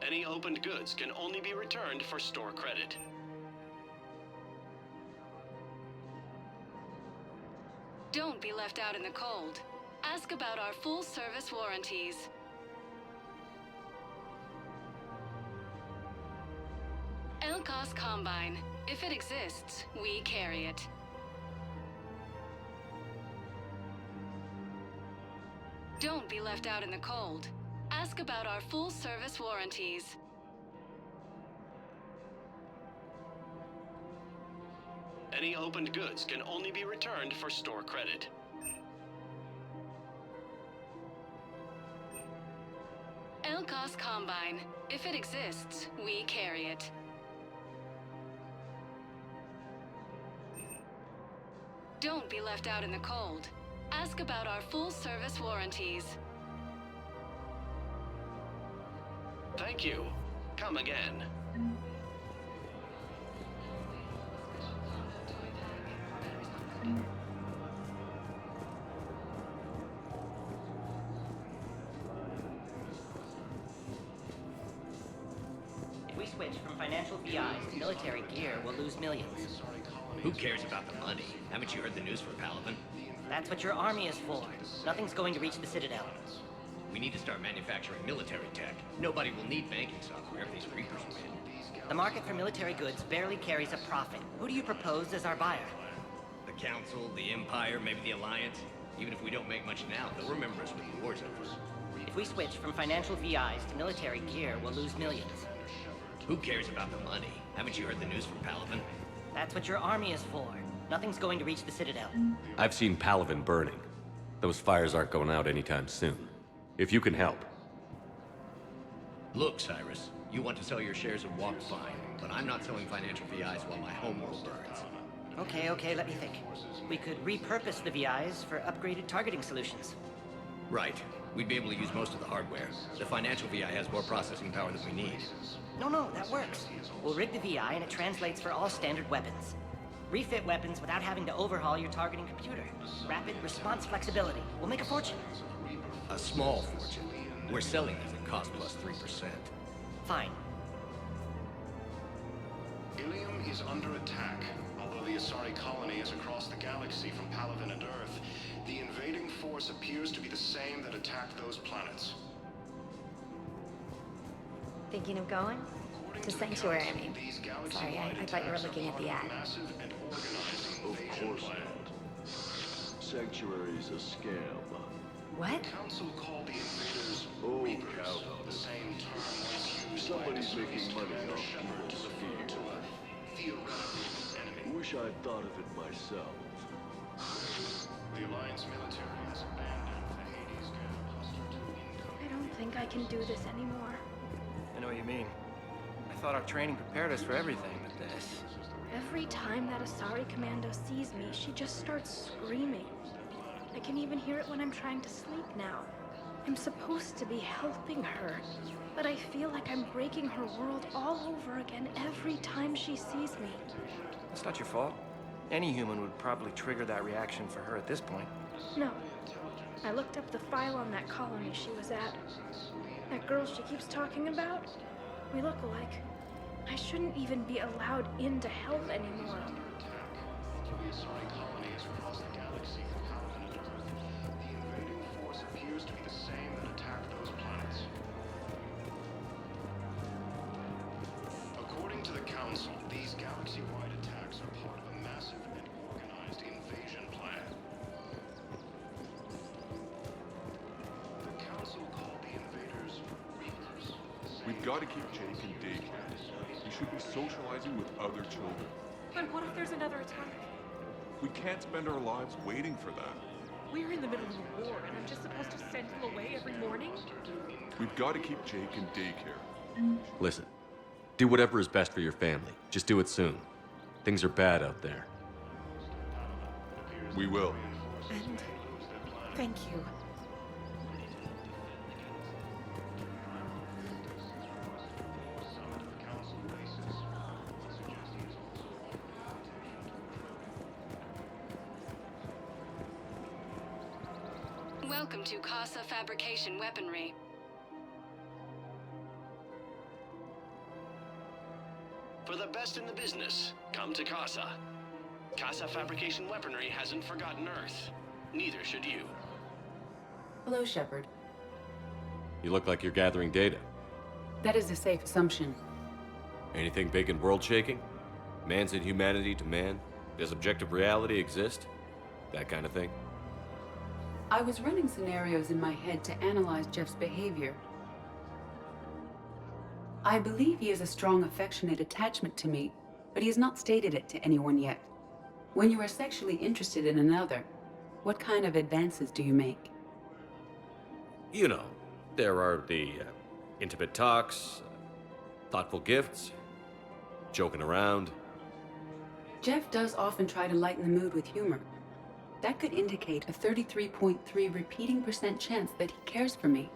Any opened goods can only be returned for store credit. Don't be left out in the cold. Ask about our full-service warranties. Elkos Combine. If it exists, we carry it. Don't be left out in the cold. Ask about our full-service warranties. Any opened goods can only be returned for store credit. Elkos Combine. If it exists, we carry it. Don't be left out in the cold. Ask about our full-service warranties. Thank you. Come again. If we switch from financial VIs to military gear, we'll lose millions. Who cares about the money? Haven't you heard the news from Palaven? That's what your army is for. Nothing's going to reach the Citadel. We need to start manufacturing military tech. Nobody will need banking software if these Reapers win. The market for military goods barely carries a profit. Who do you propose as our buyer? The Council, the Empire, maybe the Alliance. Even if we don't make much now, they'll remember us when the war's over. If we switch from financial VIs to military gear, we'll lose millions. Who cares about the money? Haven't you heard the news from Palaven? That's what your army is for. Nothing's going to reach the Citadel. I've seen Palaven burning. Those fires aren't going out anytime soon. If you can help. Look, Cyrus, you want to sell your shares of Walk fine, but I'm not selling financial VIs while my homeworld burns. Okay, let me think. We could repurpose the VIs for upgraded targeting solutions. Right. We'd be able to use most of the hardware. The financial VI has more processing power than we need. No, that works. We'll rig the VI and it translates for all standard weapons. Refit weapons without having to overhaul your targeting computer. Rapid response flexibility. We'll make a fortune. A small fortune. We're selling these at cost plus 3%. Fine. Ilium is under attack. Although the Asari colony is across the galaxy from Palaven and Earth, the invading force appears to be the same that attacked those planets. Thinking of going? To Sanctuary, I mean. Sorry, I thought you were looking at the ad. Of course not. Sanctuary's a scam. What? Council called the invaders Oh, Reapers, cow. the same term once used Somebody's by a making money Commander off Shepard to people's refer to fear. a theoretical enemy. Wish I'd thought of it myself. The Alliance military has abandoned the Hades Gap cluster to incoming. I don't think I can do this anymore. I know what you mean. I thought our training prepared us for everything, but this... Every time that Asari commando sees me, she just starts screaming. I can even hear it when I'm trying to sleep now. I'm supposed to be helping her, but I feel like I'm breaking her world all over again every time she sees me. It's not your fault. Any human would probably trigger that reaction for her at this point. No. I looked up the file on that colony she was at. That girl she keeps talking about, we look alike. I shouldn't even be allowed into hell anymore. The Asari colony is across the galaxy from Palaven and Earth. The invading force appears to be the same that attacked those planets. According to the Council, these galaxy-wide attacks are part of a massive and organized invasion plan. The Council called the invaders Reapers. We've got to keep Jake in daycare. He should be socializing with other children. But what if there's another attack? We can't spend our lives waiting for that. We're in the middle of a war, and I'm just supposed to send him away every morning? We've got to keep Jake in daycare. Listen, do whatever is best for your family. Just do it soon. Things are bad out there. We will. And thank you. Welcome to Casa Fabrication Weaponry. For the best in the business, come to Casa. Casa Fabrication Weaponry hasn't forgotten Earth. Neither should you. Hello, Shepard. You look like you're gathering data. That is a safe assumption. Anything big and world-shaking? Man's inhumanity to man? Does objective reality exist? That kind of thing? I was running scenarios in my head to analyze Jeff's behavior. I believe he has a strong affectionate attachment to me, but he has not stated it to anyone yet. When you are sexually interested in another, what kind of advances do you make? You know, there are the intimate talks, thoughtful gifts, joking around. Jeff does often try to lighten the mood with humor. That could indicate a 33.3 repeating % chance that he cares for me,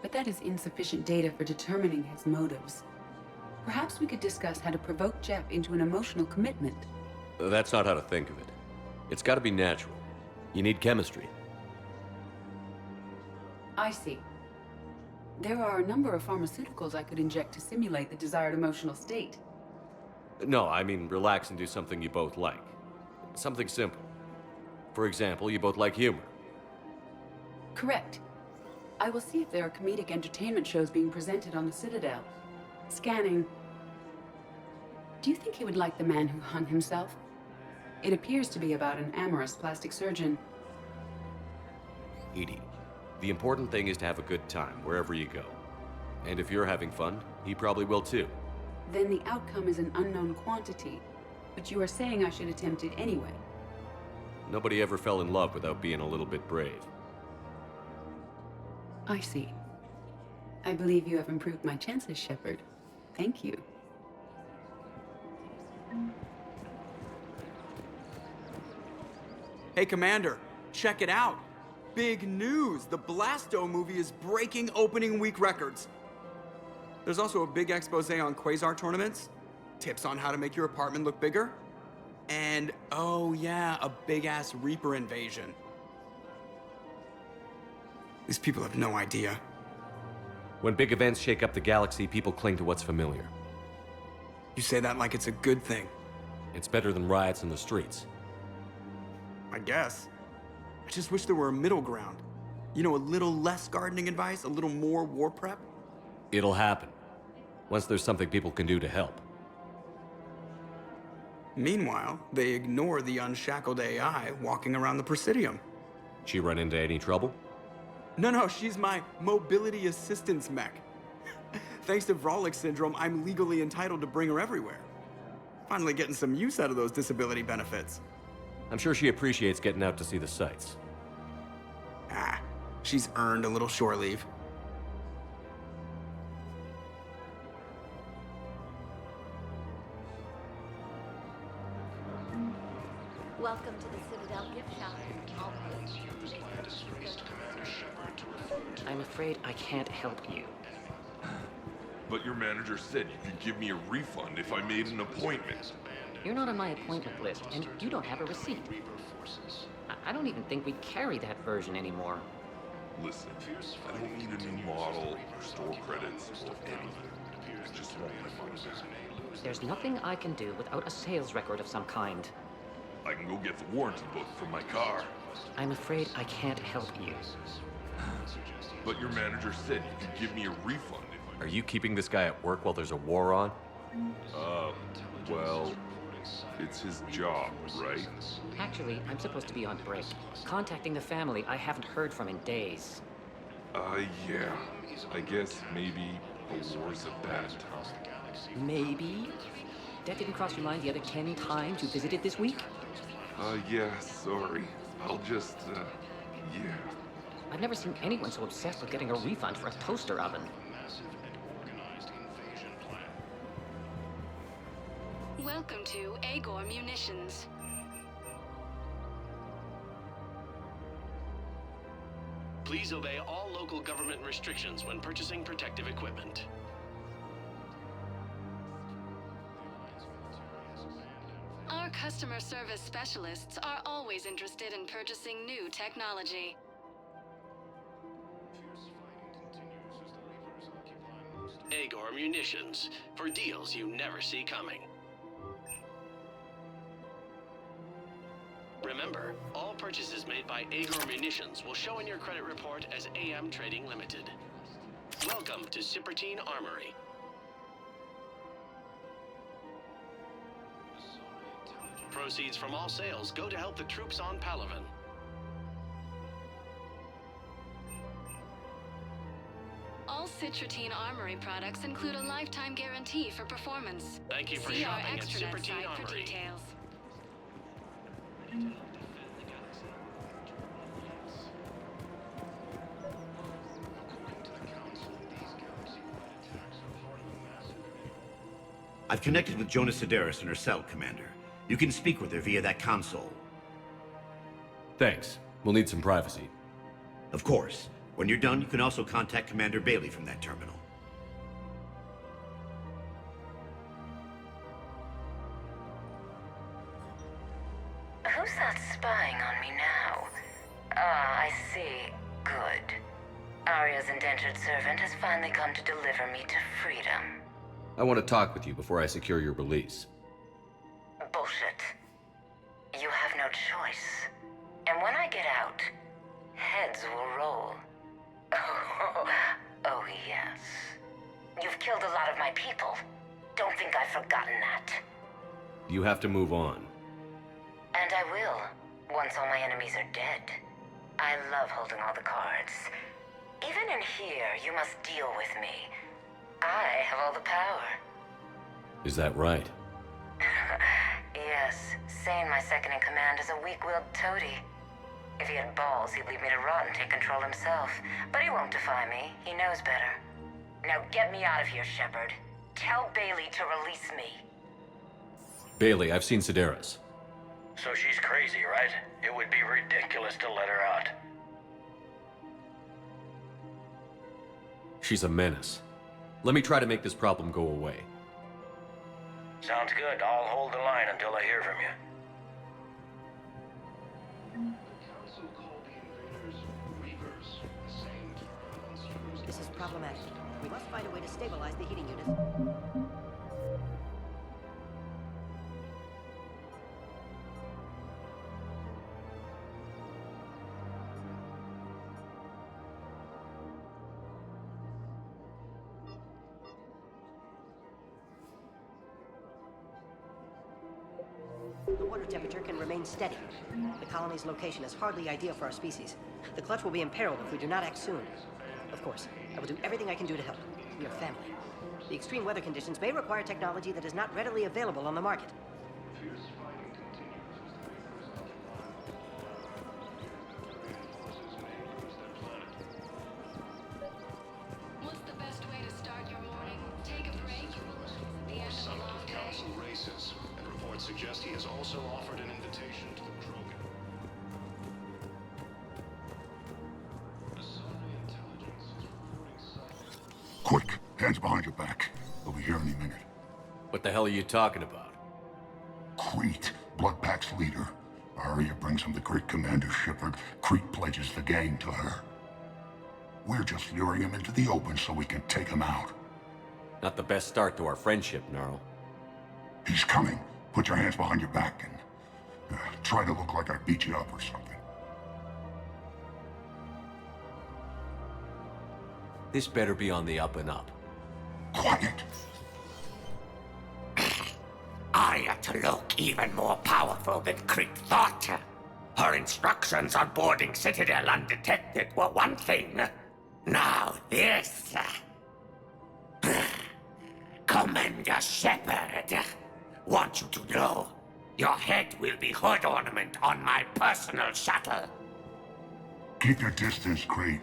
but that is insufficient data for determining his motives. Perhaps we could discuss how to provoke Jeff into an emotional commitment. That's not how to think of it. It's got to be natural. You need chemistry. I see. There are a number of pharmaceuticals I could inject to simulate the desired emotional state. No, I mean relax and do something you both like. Something simple. For example, you both like humor. Correct. I will see if there are comedic entertainment shows being presented on the Citadel. Scanning. Do you think he would like The Man Who Hung Himself? It appears to be about an amorous plastic surgeon. Edie, the important thing is to have a good time wherever you go. And if you're having fun, he probably will too. Then the outcome is an unknown quantity. But you are saying I should attempt it anyway. Nobody ever fell in love without being a little bit brave. I see. I believe you have improved my chances, Shepard. Thank you. Hey, Commander, check it out. Big news! The Blasto movie is breaking opening week records. There's also a big expose on Quasar tournaments, tips on how to make your apartment look bigger, and, oh yeah, a big-ass Reaper invasion. These people have no idea. When big events shake up the galaxy, people cling to what's familiar. You say that like it's a good thing. It's better than riots in the streets. I guess. I just wish there were a middle ground. You know, a little less gardening advice, a little more war prep. It'll happen. Once there's something people can do to help. Meanwhile, they ignore the unshackled AI walking around the Presidium. She run into any trouble? No, she's my mobility assistance mech. Thanks to Vrolic syndrome, I'm legally entitled to bring her everywhere. Finally getting some use out of those disability benefits. I'm sure she appreciates getting out to see the sights. Ah, she's earned a little shore leave. Welcome to the Citadel gift shop. I'm afraid I can't help you. But your manager said you could give me a refund if I made an appointment. You're not on my appointment list, and you don't have a receipt. I don't even think we carry that version anymore. Listen, I don't need a new model, or store credits, or anything. I just want my money back. There's nothing I can do without a sales record of some kind. I can go get the warranty book from my car. I'm afraid I can't help you. But your manager said you could give me a refund if I... Are you keeping this guy at work while there's a war on? Well, it's his job, right? Actually, I'm supposed to be on break. Contacting the family I haven't heard from in days. Yeah. I guess maybe a war's a bad time. Maybe? That didn't cross your mind the other 10 times you visited this week? Yeah, sorry. I'll just, Yeah. I've never seen anyone so obsessed with getting a refund for a toaster oven. Welcome to Agor Munitions. Please obey all local government restrictions when purchasing protective equipment. Our customer service specialists are always interested in purchasing new technology. Agor Munitions, for deals you never see coming. Remember, all purchases made by Agor Munitions will show in your credit report as AM Trading Limited. Welcome to Sippertine Armory. Proceeds from all sales go to help the troops on Palaven. All Citratine Armory products include a lifetime guarantee for performance. Thank you for See our shopping at extranet Sippertine site for Armory. details. I've connected with Jonas Sedaris in her cell, Commander. You can speak with her via that console. Thanks. We'll need some privacy. Of course. When you're done, you can also contact Commander Bailey from that terminal. Who's that spying on me now? Ah, I see. Good. Arya's indentured servant has finally come to deliver me to freedom. I want to talk with you before I secure your release. Bullshit. You have no choice. And when I get out, heads will roll. Oh, yes. You've killed a lot of my people. Don't think I've forgotten that. You have to move on. And I will, once all my enemies are dead. I love holding all the cards. Even in here, you must deal with me. I have all the power. Is that right? Yes, Sane, my second-in-command, is a weak-willed toady. If he had balls, he'd leave me to rot and take control himself. But he won't defy me. He knows better. Now get me out of here, Shepard. Tell Bailey to release me. Bailey, I've seen Sedaris. So she's crazy, right? It would be ridiculous to let her out. She's a menace. Let me try to make this problem go away. Sounds good. I'll hold the line until I hear from you. This is problematic. We must find a way to stabilize the heating unit. The water temperature can remain steady. The colony's location is hardly ideal for our species. The clutch will be imperiled if we do not act soon. Of course, I will do everything I can do to help. We are family. The extreme weather conditions may require technology that is not readily available on the market. What's the best way to start your morning? Take a break? The end of a Summit long of day? Council races, and reports suggest he has also offered an invitation to the Krogan. Quick, hands behind your back. They'll be here any minute. What the hell are you talking about? Crete, Bloodpack's leader. Arya brings him the great Commander Shepard. Crete pledges the gang to her. We're just luring him into the open so we can take him out. Not the best start to our friendship, Gnarl. He's coming. Put your hands behind your back and try to look like I beat you up or something. This better be on the up and up. Quiet. Arya to look even more powerful than Crete thought. Her instructions on boarding Citadel undetected were one thing. Now this. Commander Shepard, want you to know, your head will be hood ornament on my personal shuttle. Keep your distance, Crete.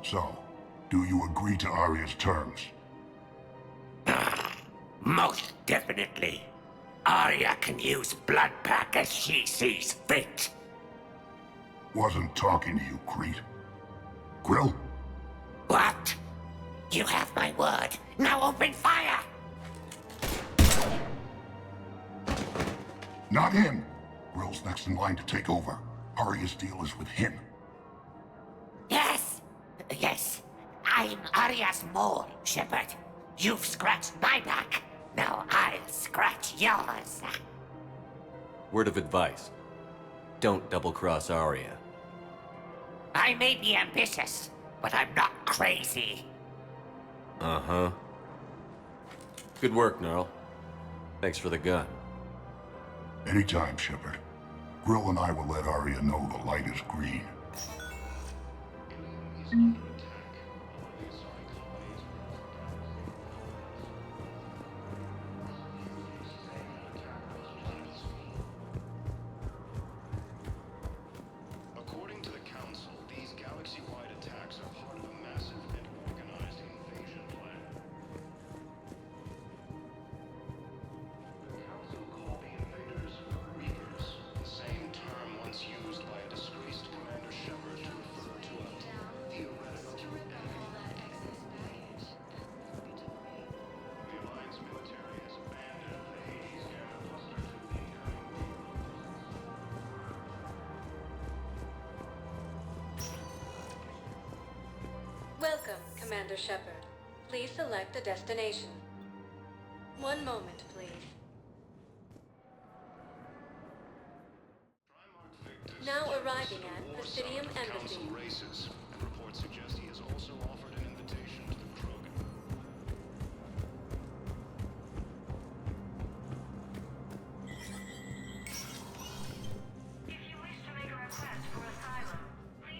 So, do you agree to Arya's terms? Most definitely. Arya can use blood pack as she sees fit. Wasn't talking to you, Crete. Grill? What? You have my word. Now open fire! Not him! Grill's next in line to take over. Arya's deal is with him. Yes. Yes. I'm Arya's mole, Shepard. You've scratched my back. Now I'll scratch yours. Word of advice. Don't double-cross Arya. I may be ambitious, but I'm not crazy. Uh-huh. Good work, Gnarl. Thanks for the gun. Anytime, Shepard. Grill and I will let Arya know the light is green. According to the Council, these galaxy-wide attacks are part of a massive and organized invasion plan. The Council called the invaders Reapers, the same term once used by a disgraced Commander Shepard to refer to a theoretical enemy. The Alliance military has abandoned the Hades Gamma cluster to incoming. Welcome, Commander Shepard. Please select a destination. One moment, please. Now arriving at Presidium Embassy. Council races, and reports suggest he has also offered an invitation to the Krogan.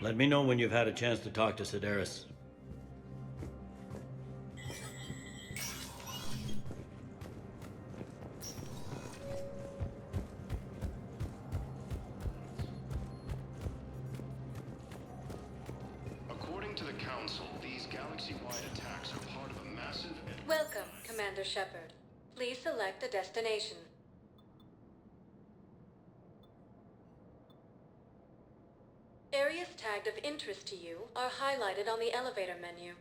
Let me know when you've had a chance to talk to Sedaris. According to the Council, these galaxy-wide attacks are part of a massive and... Welcome, Commander Shepard. Please select a destination. Areas tagged of interest to you are highlighted on the elevator menu.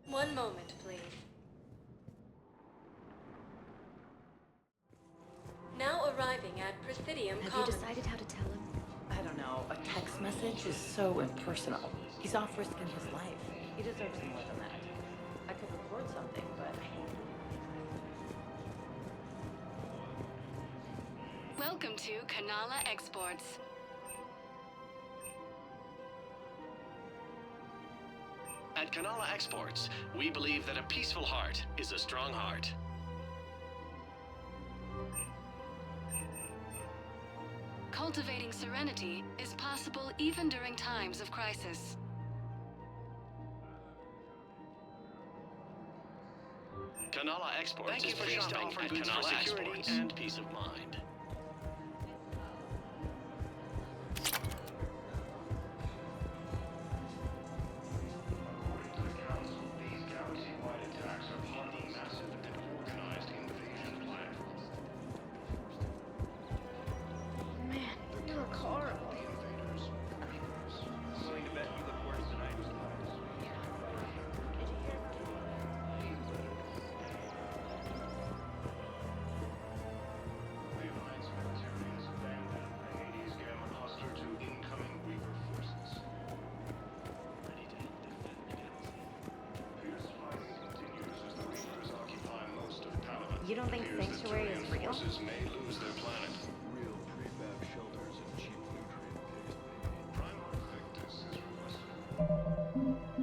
One moment, please. Now arriving at Presidium Have Commons. you decided how to tell him? I don't know. A text message is so impersonal. He's off risking his life. He deserves more than that. I could record something, but... Welcome to Kanala Exports. At Kanala Exports, we believe that a peaceful heart is a strong heart. Cultivating serenity is possible even during times of crisis. Kanala Exports Thank is you for pleased to shopping offer for goods Kanala for security Exports. and peace of mind. These galaxy-wide attacks are part of a massive and organized invasion plan. Man, you look horrible. I'm willing to bet you look worse than I do. The Alliance military has abandoned the Hades Gamma cluster to incoming Reaper forces. Fierce fighting continues as the Reapers occupy most of Palaven. You don't think It appears that Sanctuary is Turian real? forces may lose their planet. Real prefab shelters and cheap nutrient paste, maybe. Primarch Victus is requested.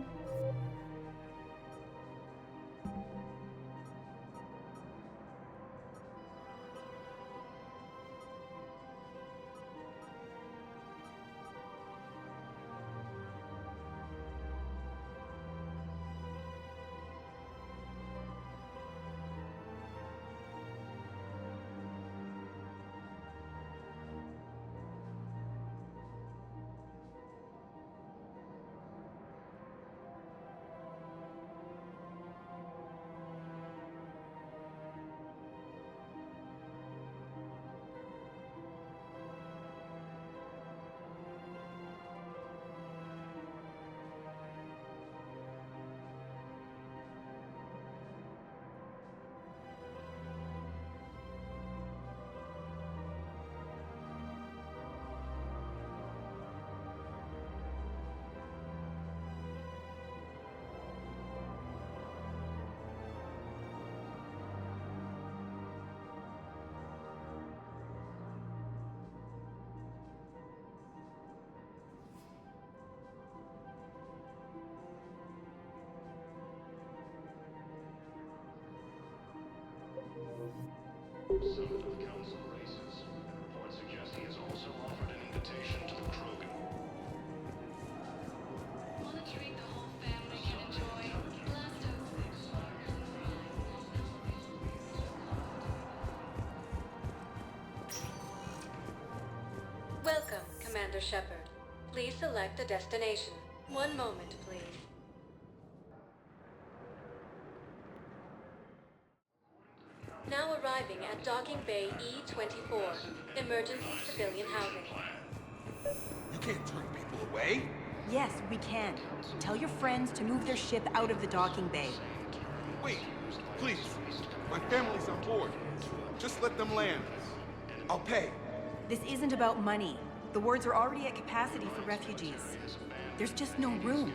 council races. Reports suggest he has also offered an invitation to the Krogan. Want a treat the whole family can enjoy? Welcome, Commander Shepard. Please select a destination. One moment, please. Now arriving at Docking Bay E-24, emergency civilian housing. You can't turn people away. Yes, we can. Tell your friends to move their ship out of the docking bay. Wait, please. My family's on board. Just let them land. I'll pay. This isn't about money. The wards are already at capacity for refugees. There's just no room.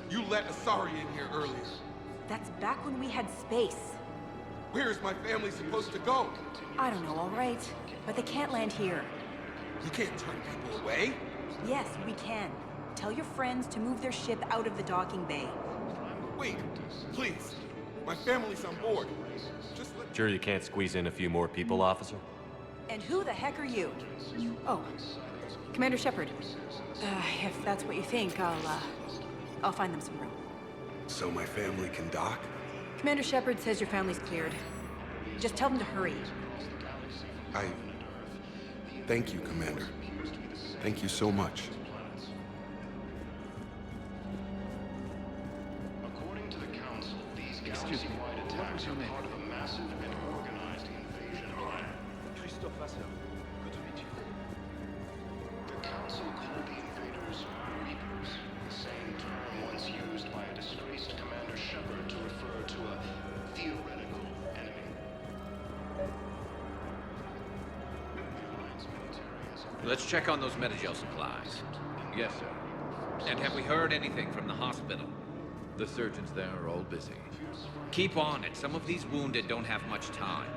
You let Asari in here earlier. That's back when we had space. Where is my family supposed to go? I don't know, all right. But they can't land here. You can't turn people away. Yes, we can. Tell your friends to move their ship out of the docking bay. Wait, please. My family's on board. Just let... Sure you can't squeeze in a few more people, officer? And who the heck are you? Oh, Commander Shepard. If that's what you think, I'll find them some room. So my family can dock? Commander Shepard says your family's cleared. Just tell them to hurry. Thank you, Commander. Thank you so much. According to the Council, these galaxy-wide attacks are part of a massive and organized invasion plan. Christophe Vasseur. Good to meet you. The Council called the invaders Reapers, the same term once used by a disgraced Commander Shepard to refer to a theoretical enemy. Let's check on those Metagel supplies. Yes, sir. And have we heard anything from the hospital? The surgeons there are all busy. Keep on it. Some of these wounded don't have much time.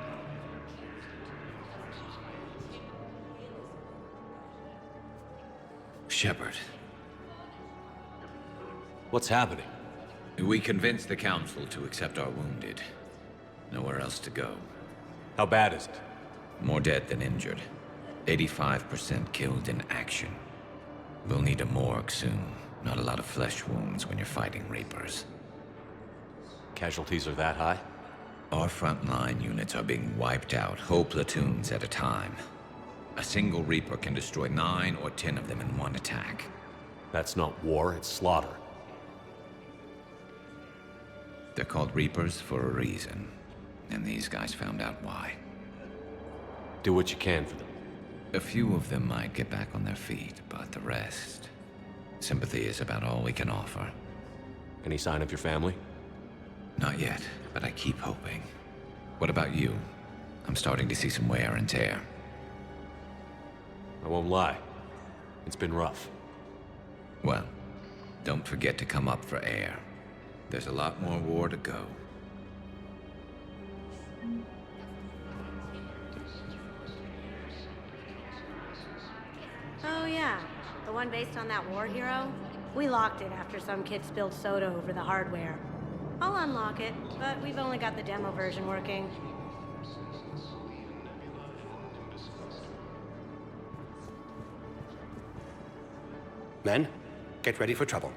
Shepard. What's happening? We convinced the Council to accept our wounded. Nowhere else to go. How bad is it? More dead than injured. 85% killed in action. We'll need a morgue soon. Not a lot of flesh wounds when you're fighting Reapers. Casualties are that high? Our frontline units are being wiped out, whole platoons at a time. A single Reaper can destroy 9 or 10 of them in one attack. That's not war, it's slaughter. They're called Reapers for a reason. And these guys found out why. Do what you can for them. A few of them might get back on their feet, but the rest... Sympathy is about all we can offer. Any sign of your family? Not yet, but I keep hoping. What about you? I'm starting to see some wear and tear. I won't lie. It's been rough. Well, don't forget to come up for air. There's a lot more war to go. Oh yeah, the one based on that war hero? We locked it after some kid spilled soda over the hardware. I'll unlock it, but we've only got the demo version working. Men, get ready for trouble.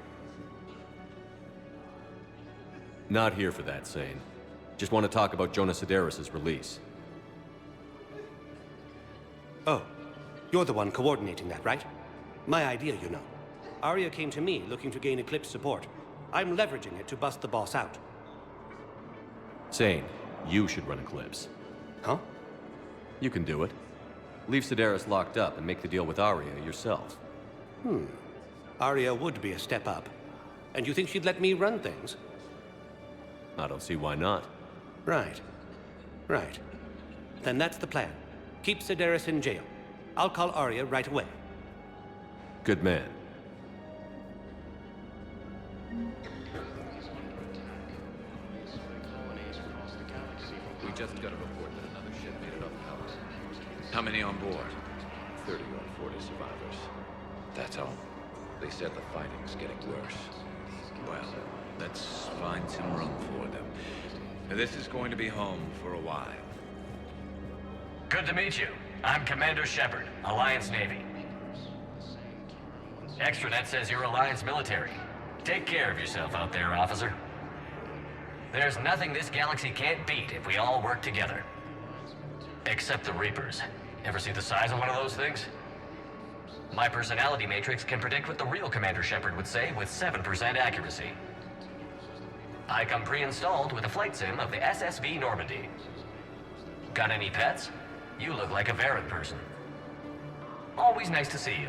Not here for that, Sane. Just want to talk about Jonas Sedaris' release. Oh, you're the one coordinating that, right? My idea, you know. Arya came to me looking to gain Eclipse support. I'm leveraging it to bust the boss out. Sane, you should run Eclipse. Huh? You can do it. Leave Sedaris locked up and make the deal with Arya yourself. Arya would be a step up. And you think she'd let me run things? I don't see why not. Right. Right. Then that's the plan. Keep Sedaris in jail. I'll call Arya right away. Good man. We just got a report that another ship made it up the coast. How many on board? 30 or 40 survivors. That's all. They said the fighting's getting worse. Well, let's find some room for them. This is going to be home for a while. Good to meet you. I'm Commander Shepard, Alliance Navy. Extranet says you're Alliance military. Take care of yourself out there, officer. There's nothing this galaxy can't beat if we all work together. Except the Reapers. Ever see the size of one of those things? My personality matrix can predict what the real Commander Shepard would say with 7% accuracy. I come pre-installed with a flight sim of the SSV Normandy. Got any pets? You look like a Varren person. Always nice to see you.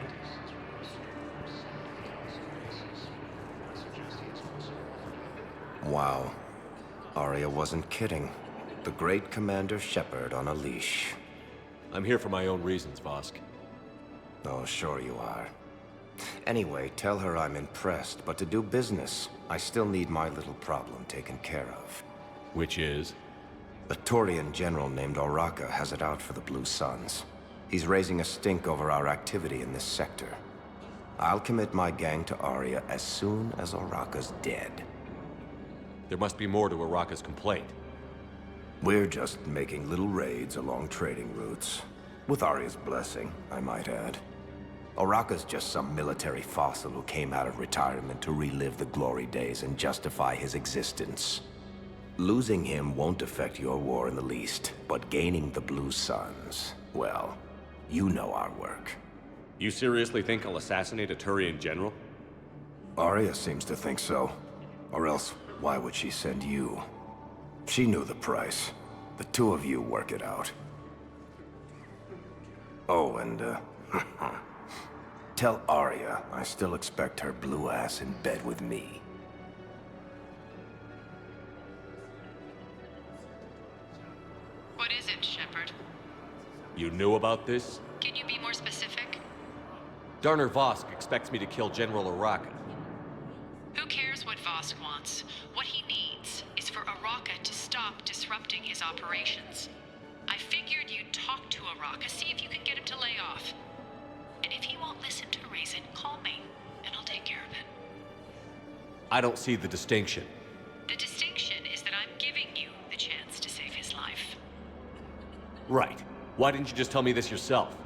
Wow. Arya wasn't kidding. The great Commander Shepard on a leash. I'm here for my own reasons, Vosk. Oh, sure you are. Anyway, tell her I'm impressed, but to do business, I still need my little problem taken care of. Which is? A Turian general named Oraka has it out for the Blue Suns. He's raising a stink over our activity in this sector. I'll commit my gang to Arya as soon as Oraka's dead. There must be more to Oraka's complaint. We're just making little raids along trading routes. With Arya's blessing, I might add. Oraka's just some military fossil who came out of retirement to relive the glory days and justify his existence. Losing him won't affect your war in the least, but gaining the Blue Suns, well, you know our work. You seriously think I'll assassinate a Turian general? Arya seems to think so. Or else, why would she send you? She knew the price. The two of you work it out. Oh, and, tell Arya I still expect her blue ass in bed with me. What is it, Shepard? You knew about this? Can you be more specific? Darner Vosk expects me to kill General Oraka. Who cares what Vosk wants? What he needs is for Oraka to stop disrupting his operations. I figured you'd talk to Oraka, see if you can get him to lay off. And if he won't listen to reason, call me, and I'll take care of it. I don't see the distinction. The distinction is that I'm giving you the chance to save his life. Right. Why didn't you just tell me this yourself?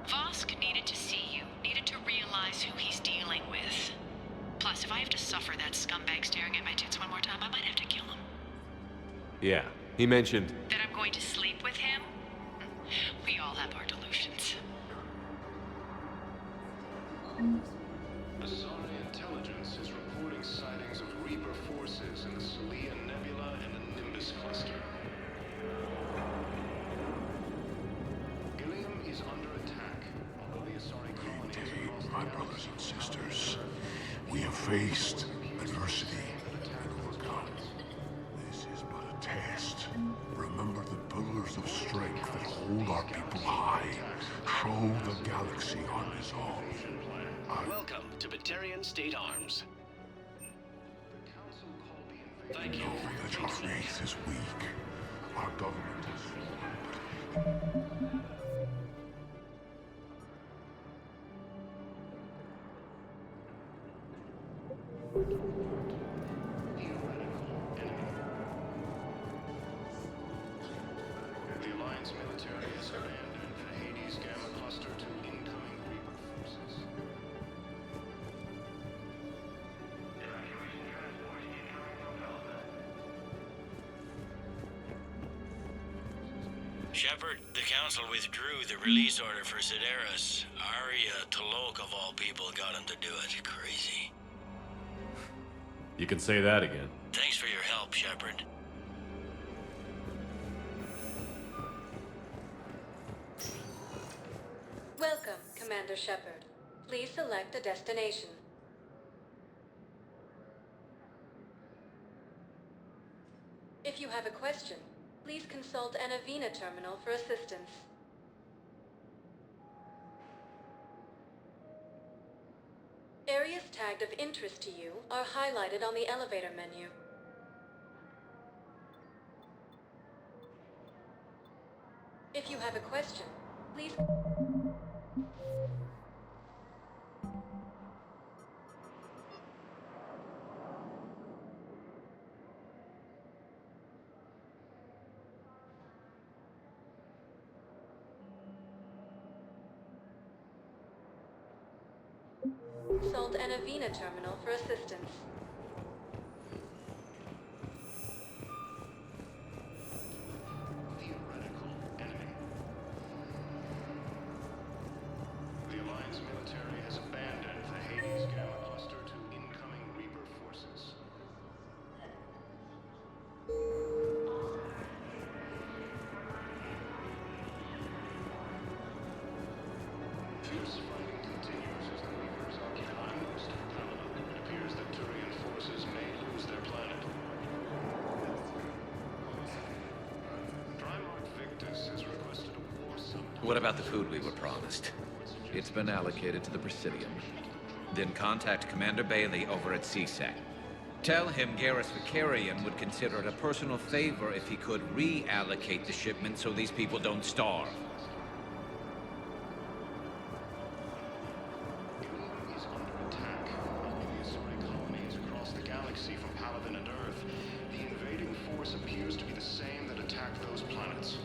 Vosk needed to see you, needed to realize who he's dealing with. Plus, if I have to suffer that scumbag staring at my tits one more time, I might have to kill him. Yeah, he mentioned... That I'm going to sleep with him? We all have our delusions. Asari intelligence is reporting sightings of Reaper forces in the Celian Nebula and the Nimbus cluster. Ilium is under attack, although the Asari colony is across the My brothers and sisters, we have faced adversity and overcome. This is but a test. Remember the pillars of strength that hold our people high. Show the galaxy our resolve. Welcome to Batarian State Arms. Thank you. Know that our faith is weak. Our government is flawed. The Alliance military has abandoned the Hades Gamma cluster to incoming Reaper forces. Shepard, the Council withdrew the release order for Sedaris. Arya T'Loak, of all people, got him to do it. Crazy. You can say that again. Thanks for your help, Shepard. Welcome, Commander Shepard. Please select a destination. If you have a question, please consult an Avena terminal for assistance. Areas tagged of interest to you are highlighted on the elevator menu. If you have a question, please... Shield and Avena terminal for assistance. Theoretical enemy. The Alliance military has abandoned the Hades Gamma cluster to incoming Reaper forces. Fierce fighting continues as the Reapers occupy most of Paladin. It appears that Turian forces may lose their planet. Primarch Victus has requested a war summit. What about the food we were promised? It's been allocated to the Presidium. Then contact Commander Bailey over at CSEC. Tell him Garrus Vicarian would consider it a personal favor if he could reallocate the shipment so these people don't starve. Is under attack. The Asari colonies across the galaxy from Paladin and Earth. The invading force appears to be the same that attacked those planets.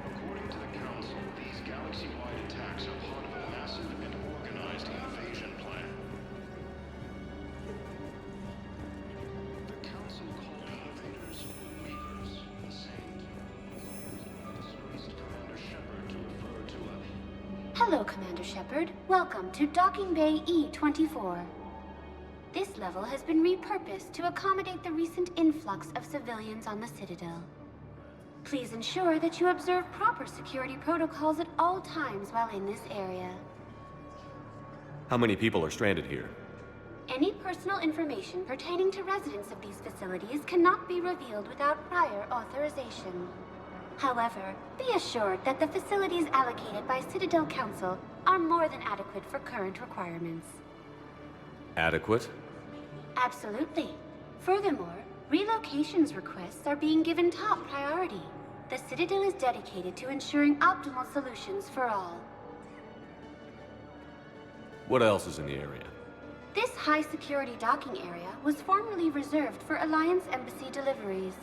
According to the Council, these galaxy-wide attacks are part of a massive and organized invasion plan. The Council called the invaders Reapers, the same disgraced Commander Shepard to refer to a Hello, Commander Shepard. Welcome to Docking Bay E-24. This level has been repurposed to accommodate the recent influx of civilians on the Citadel. Please ensure that you observe proper security protocols at all times while in this area. How many people are stranded here? Any personal information pertaining to residents of these facilities cannot be revealed without prior authorization. However, be assured that the facilities allocated by Citadel Council are more than adequate for current requirements. Adequate? Absolutely. Furthermore, relocations requests are being given top priority. The Citadel is dedicated to ensuring optimal solutions for all. What else is in the area? This high-security docking area was formerly reserved for Alliance Embassy deliveries.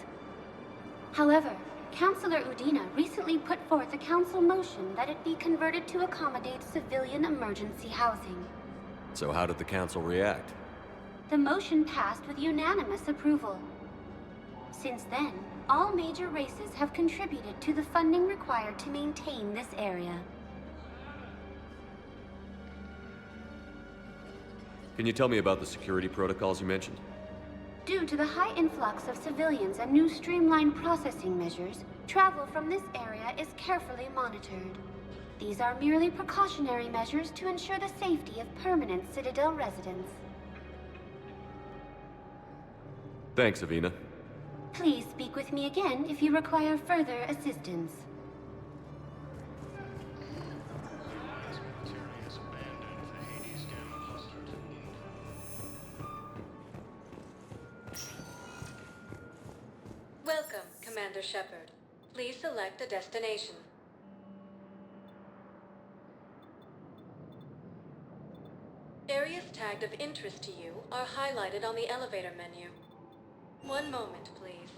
However, Councilor Udina recently put forth a council motion that it be converted to accommodate civilian emergency housing. So how did the council react? The motion passed with unanimous approval. Since then, all major races have contributed to the funding required to maintain this area. Can you tell me about the security protocols you mentioned? Due to the high influx of civilians and new streamlined processing measures, travel from this area is carefully monitored. These are merely precautionary measures to ensure the safety of permanent Citadel residents. Thanks, Avena. Please speak with me again if you require further assistance. Welcome, Commander Shepard. Please select a destination. Areas tagged of interest to you are highlighted on the elevator menu. One moment, please.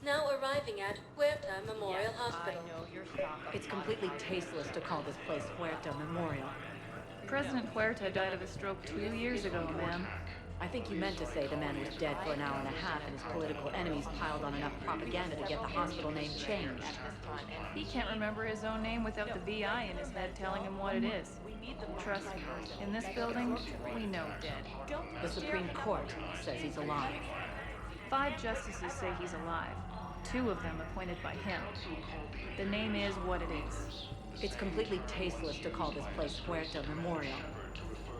Now arriving at Huerta Memorial Hospital. It's completely tasteless to call this place Huerta Memorial. President Huerta died of a stroke 2 years ago, ma'am. I think you meant to say the man was dead for an hour and a half and his political enemies piled on enough propaganda to get the hospital name changed. He can't remember his own name without the VI in his head telling him what it is. Trust me, in this building, we know dead. The Supreme Court says he's alive. 5 justices say he's alive. 2 of them appointed by him. The name is what it is. It's completely tasteless to call this place Huerta Memorial.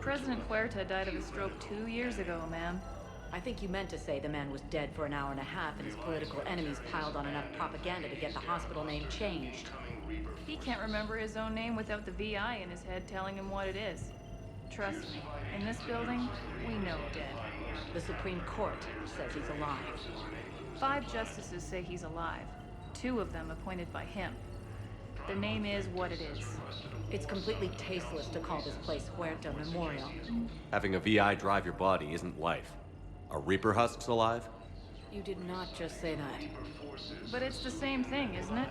President Huerta died of a stroke 2 years ago, ma'am. I think you meant to say the man was dead for an hour and a half and his political enemies piled on enough propaganda to get the hospital name changed. He can't remember his own name without the VI in his head telling him what it is. Trust me, in this building, we know dead. The Supreme Court says he's alive. 5 justices say he's alive. 2 of them appointed by him. The name is what it is. It's completely tasteless to call this place Huerta Memorial. Having a VI drive your body isn't life. Are Reaper husks alive? You did not just say that. But it's the same thing, isn't it?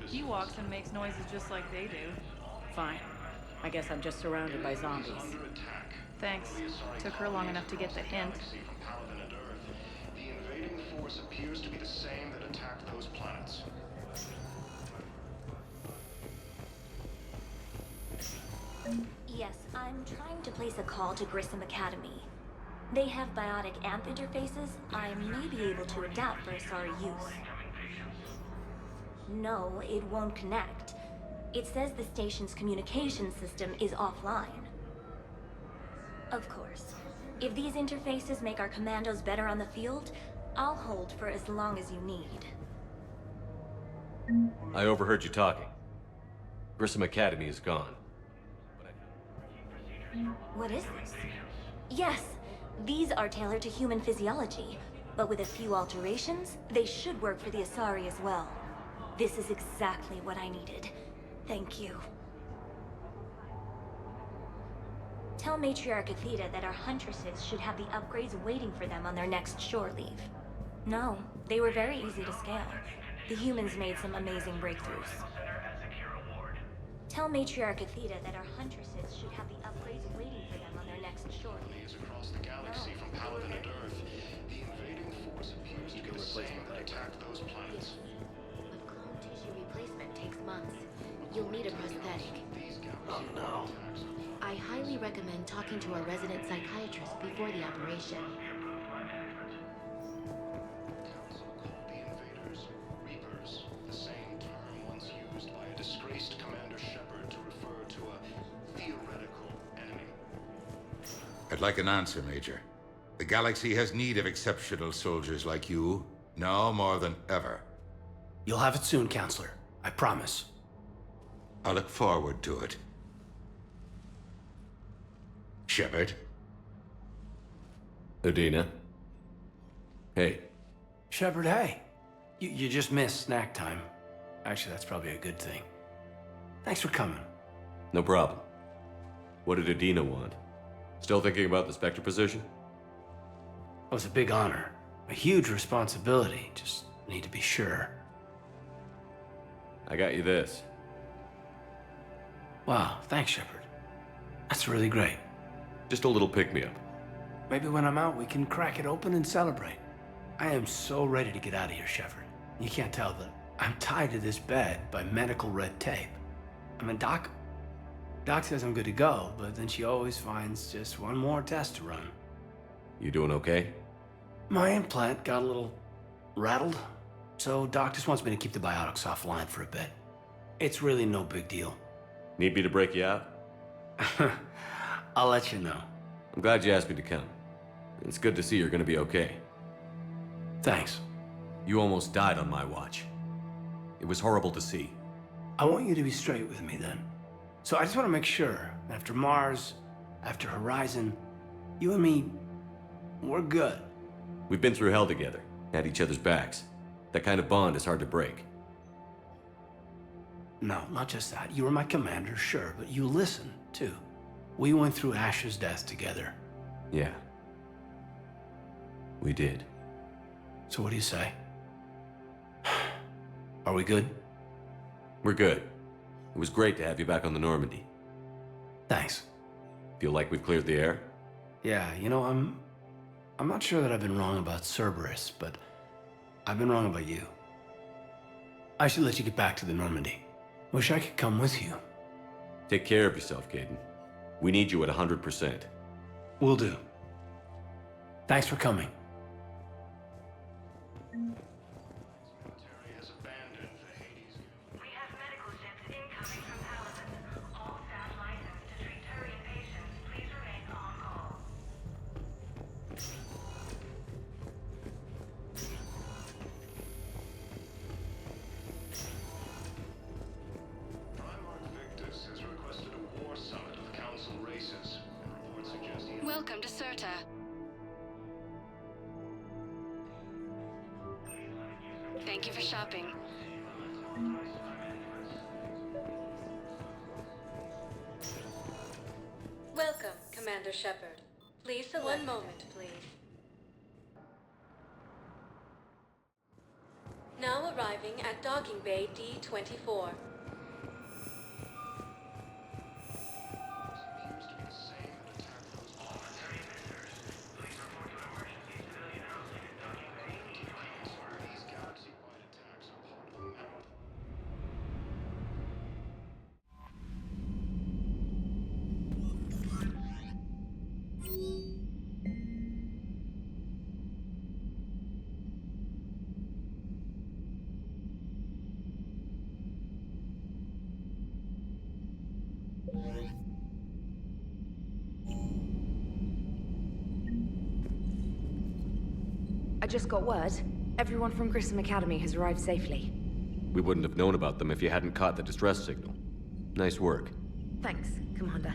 He walks and makes noises just like they do. Fine. I guess I'm just surrounded by zombies. Thanks. Took her long enough to get the hint. The invading force appears to be the same that attacked those planets. Yes, I'm trying to place a call to Grissom Academy. They have biotic amp interfaces I may be able to adapt for Asari use. No, it won't connect. It says the station's communication system is offline. Of course, if these interfaces make our commandos better on the field, I'll hold for as long as you need. I overheard you talking. Grissom Academy is gone. What is this? Yes, these are tailored to human physiology, but with a few alterations, they should work for the Asari as well. This is exactly what I needed. Thank you. Tell Matriarch Athena that our huntresses should have the upgrades waiting for them on their next shore leave. No, they were very easy to scale. The humans made some amazing breakthroughs. Tell Matriarch Athena that our huntresses should have the upgrades waiting for them on their next shore leave. Across the galaxy from Paladin and Earth, the invading force appears to be the same that attacked those planets. But clone tissue replacement takes months. You'll need a prosthetic. Oh no. I highly recommend talking to a resident psychiatrist before the operation. The invaders, Reapers, the same term once used by a disgraced Commander Shepard to refer to a theoretical enemy. I'd like an answer, Major. The galaxy has need of exceptional soldiers like you, now more than ever. You'll have it soon, Counselor. I promise. I look forward to it. Shepard? Adina? Hey. Shepard, hey. You just missed snack time. Actually, that's probably a good thing. Thanks for coming. No problem. What did Adina want? Still thinking about the Spectre position? Well, it's a big honor. A huge responsibility. Just need to be sure. I got you this. Wow, thanks, Shepard. That's really great. Just a little pick-me-up. Maybe when I'm out, we can crack it open and celebrate. I am so ready to get out of here, Shepard. You can't tell, but I'm tied to this bed by medical red tape. I mean, Doc says I'm good to go, but then she always finds just one more test to run. You doing okay? My implant got a little rattled, so Doc just wants me to keep the biotics offline for a bit. It's really no big deal. Need me to break you out? I'll let you know. I'm glad you asked me to come. It's good to see you're gonna be okay. Thanks. You almost died on my watch. It was horrible to see. I want you to be straight with me then. So I just want to make sure, after Mars, after Horizon, you and me, we're good. We've been through hell together, had each other's backs. That kind of bond is hard to break. No, not just that. You were my commander, sure, but you listened, too. We went through Ash's death together. Yeah. We did. So what do you say? Are we good? We're good. It was great to have you back on the Normandy. Thanks. Feel like we've cleared the air? Yeah, you know, I'm not sure that I've been wrong about Cerberus, but I've been wrong about you. I should let you get back to the Normandy. Wish I could come with you. Take care of yourself, Caden. We need you at 100%. Will do. Thanks for coming. Welcome to Serta. Thank you for shopping. Welcome, Commander Shepard. Please select. One moment, please. Now arriving at Docking Bay D-24. I just got word. Everyone from Grissom Academy has arrived safely. We wouldn't have known about them if you hadn't caught the distress signal. Nice work. Thanks, Commander.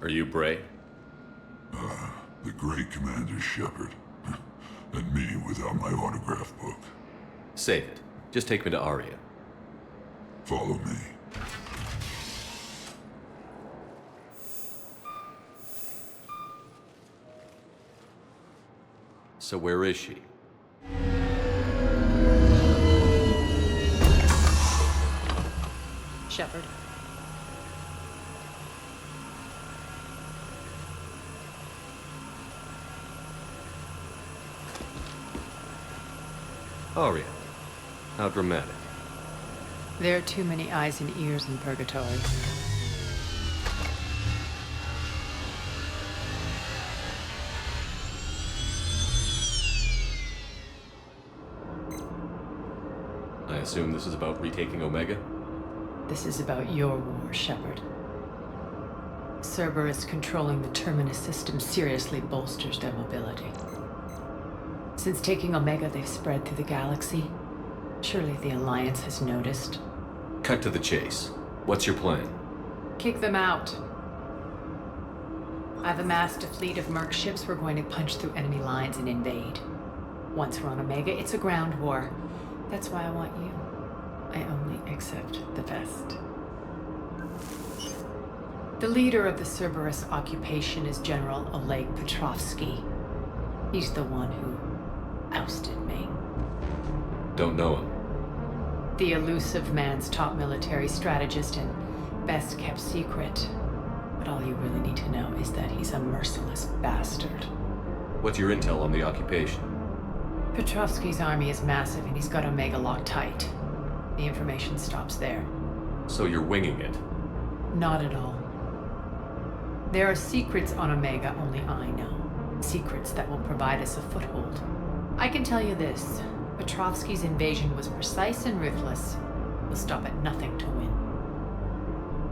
Are you Bray? The great Commander Shepard. And me without my autograph book. Save it. Just take me to Aria. Follow me. So where is she? Shepard. Aria. How dramatic. There are too many eyes and ears in Purgatory. I assume this is about retaking Omega? This is about your war, Shepard. Cerberus controlling the Terminus system seriously bolsters their mobility. Since taking Omega, they've spread through the galaxy. Surely the Alliance has noticed. Cut to the chase. What's your plan? Kick them out. I've amassed a fleet of merc ships. We're going to punch through enemy lines and invade. Once we're on Omega, it's a ground war. That's why I want you. I only accept the best. The leader of the Cerberus occupation is General Oleg Petrovsky. He's the one who ousted me. Don't know him. The elusive man's top military strategist and best kept secret. But all you really need to know is that he's a merciless bastard. What's your intel on the occupation? Petrovsky's army is massive and he's got Omega locked tight. The information stops there. So you're winging it? Not at all. There are secrets on Omega only I know. Secrets that will provide us a foothold. I can tell you this. Petrovsky's invasion was precise and ruthless. We'll stop at nothing to win.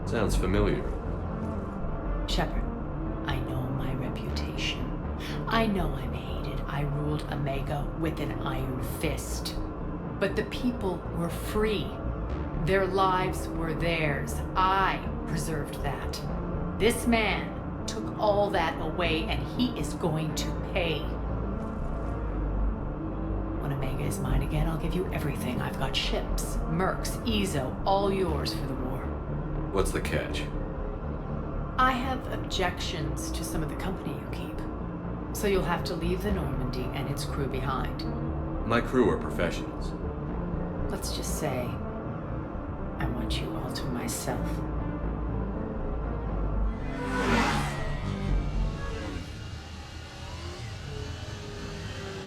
Sounds familiar. Shepard, I know my reputation. I know I'm hated. I ruled Omega with an iron fist. But the people were free. Their lives were theirs. I preserved that. This man took all that away, and he is going to pay. When Omega is mine again, I'll give you everything. I've got ships, mercs, Ezo, all yours for the war. What's the catch? I have objections to some of the company you keep. So you'll have to leave the Normandy and its crew behind. My crew are professionals. Let's just say, I want you all to myself.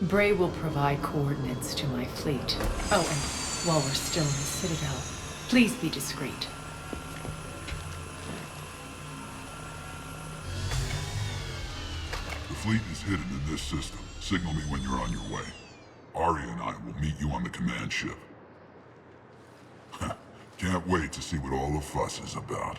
Bray will provide coordinates to my fleet. Oh, and while we're still in the Citadel, please be discreet. The fleet is hidden in this system. Signal me when you're on your way. Arya and I will meet you on the command ship. Can't wait to see what all the fuss is about.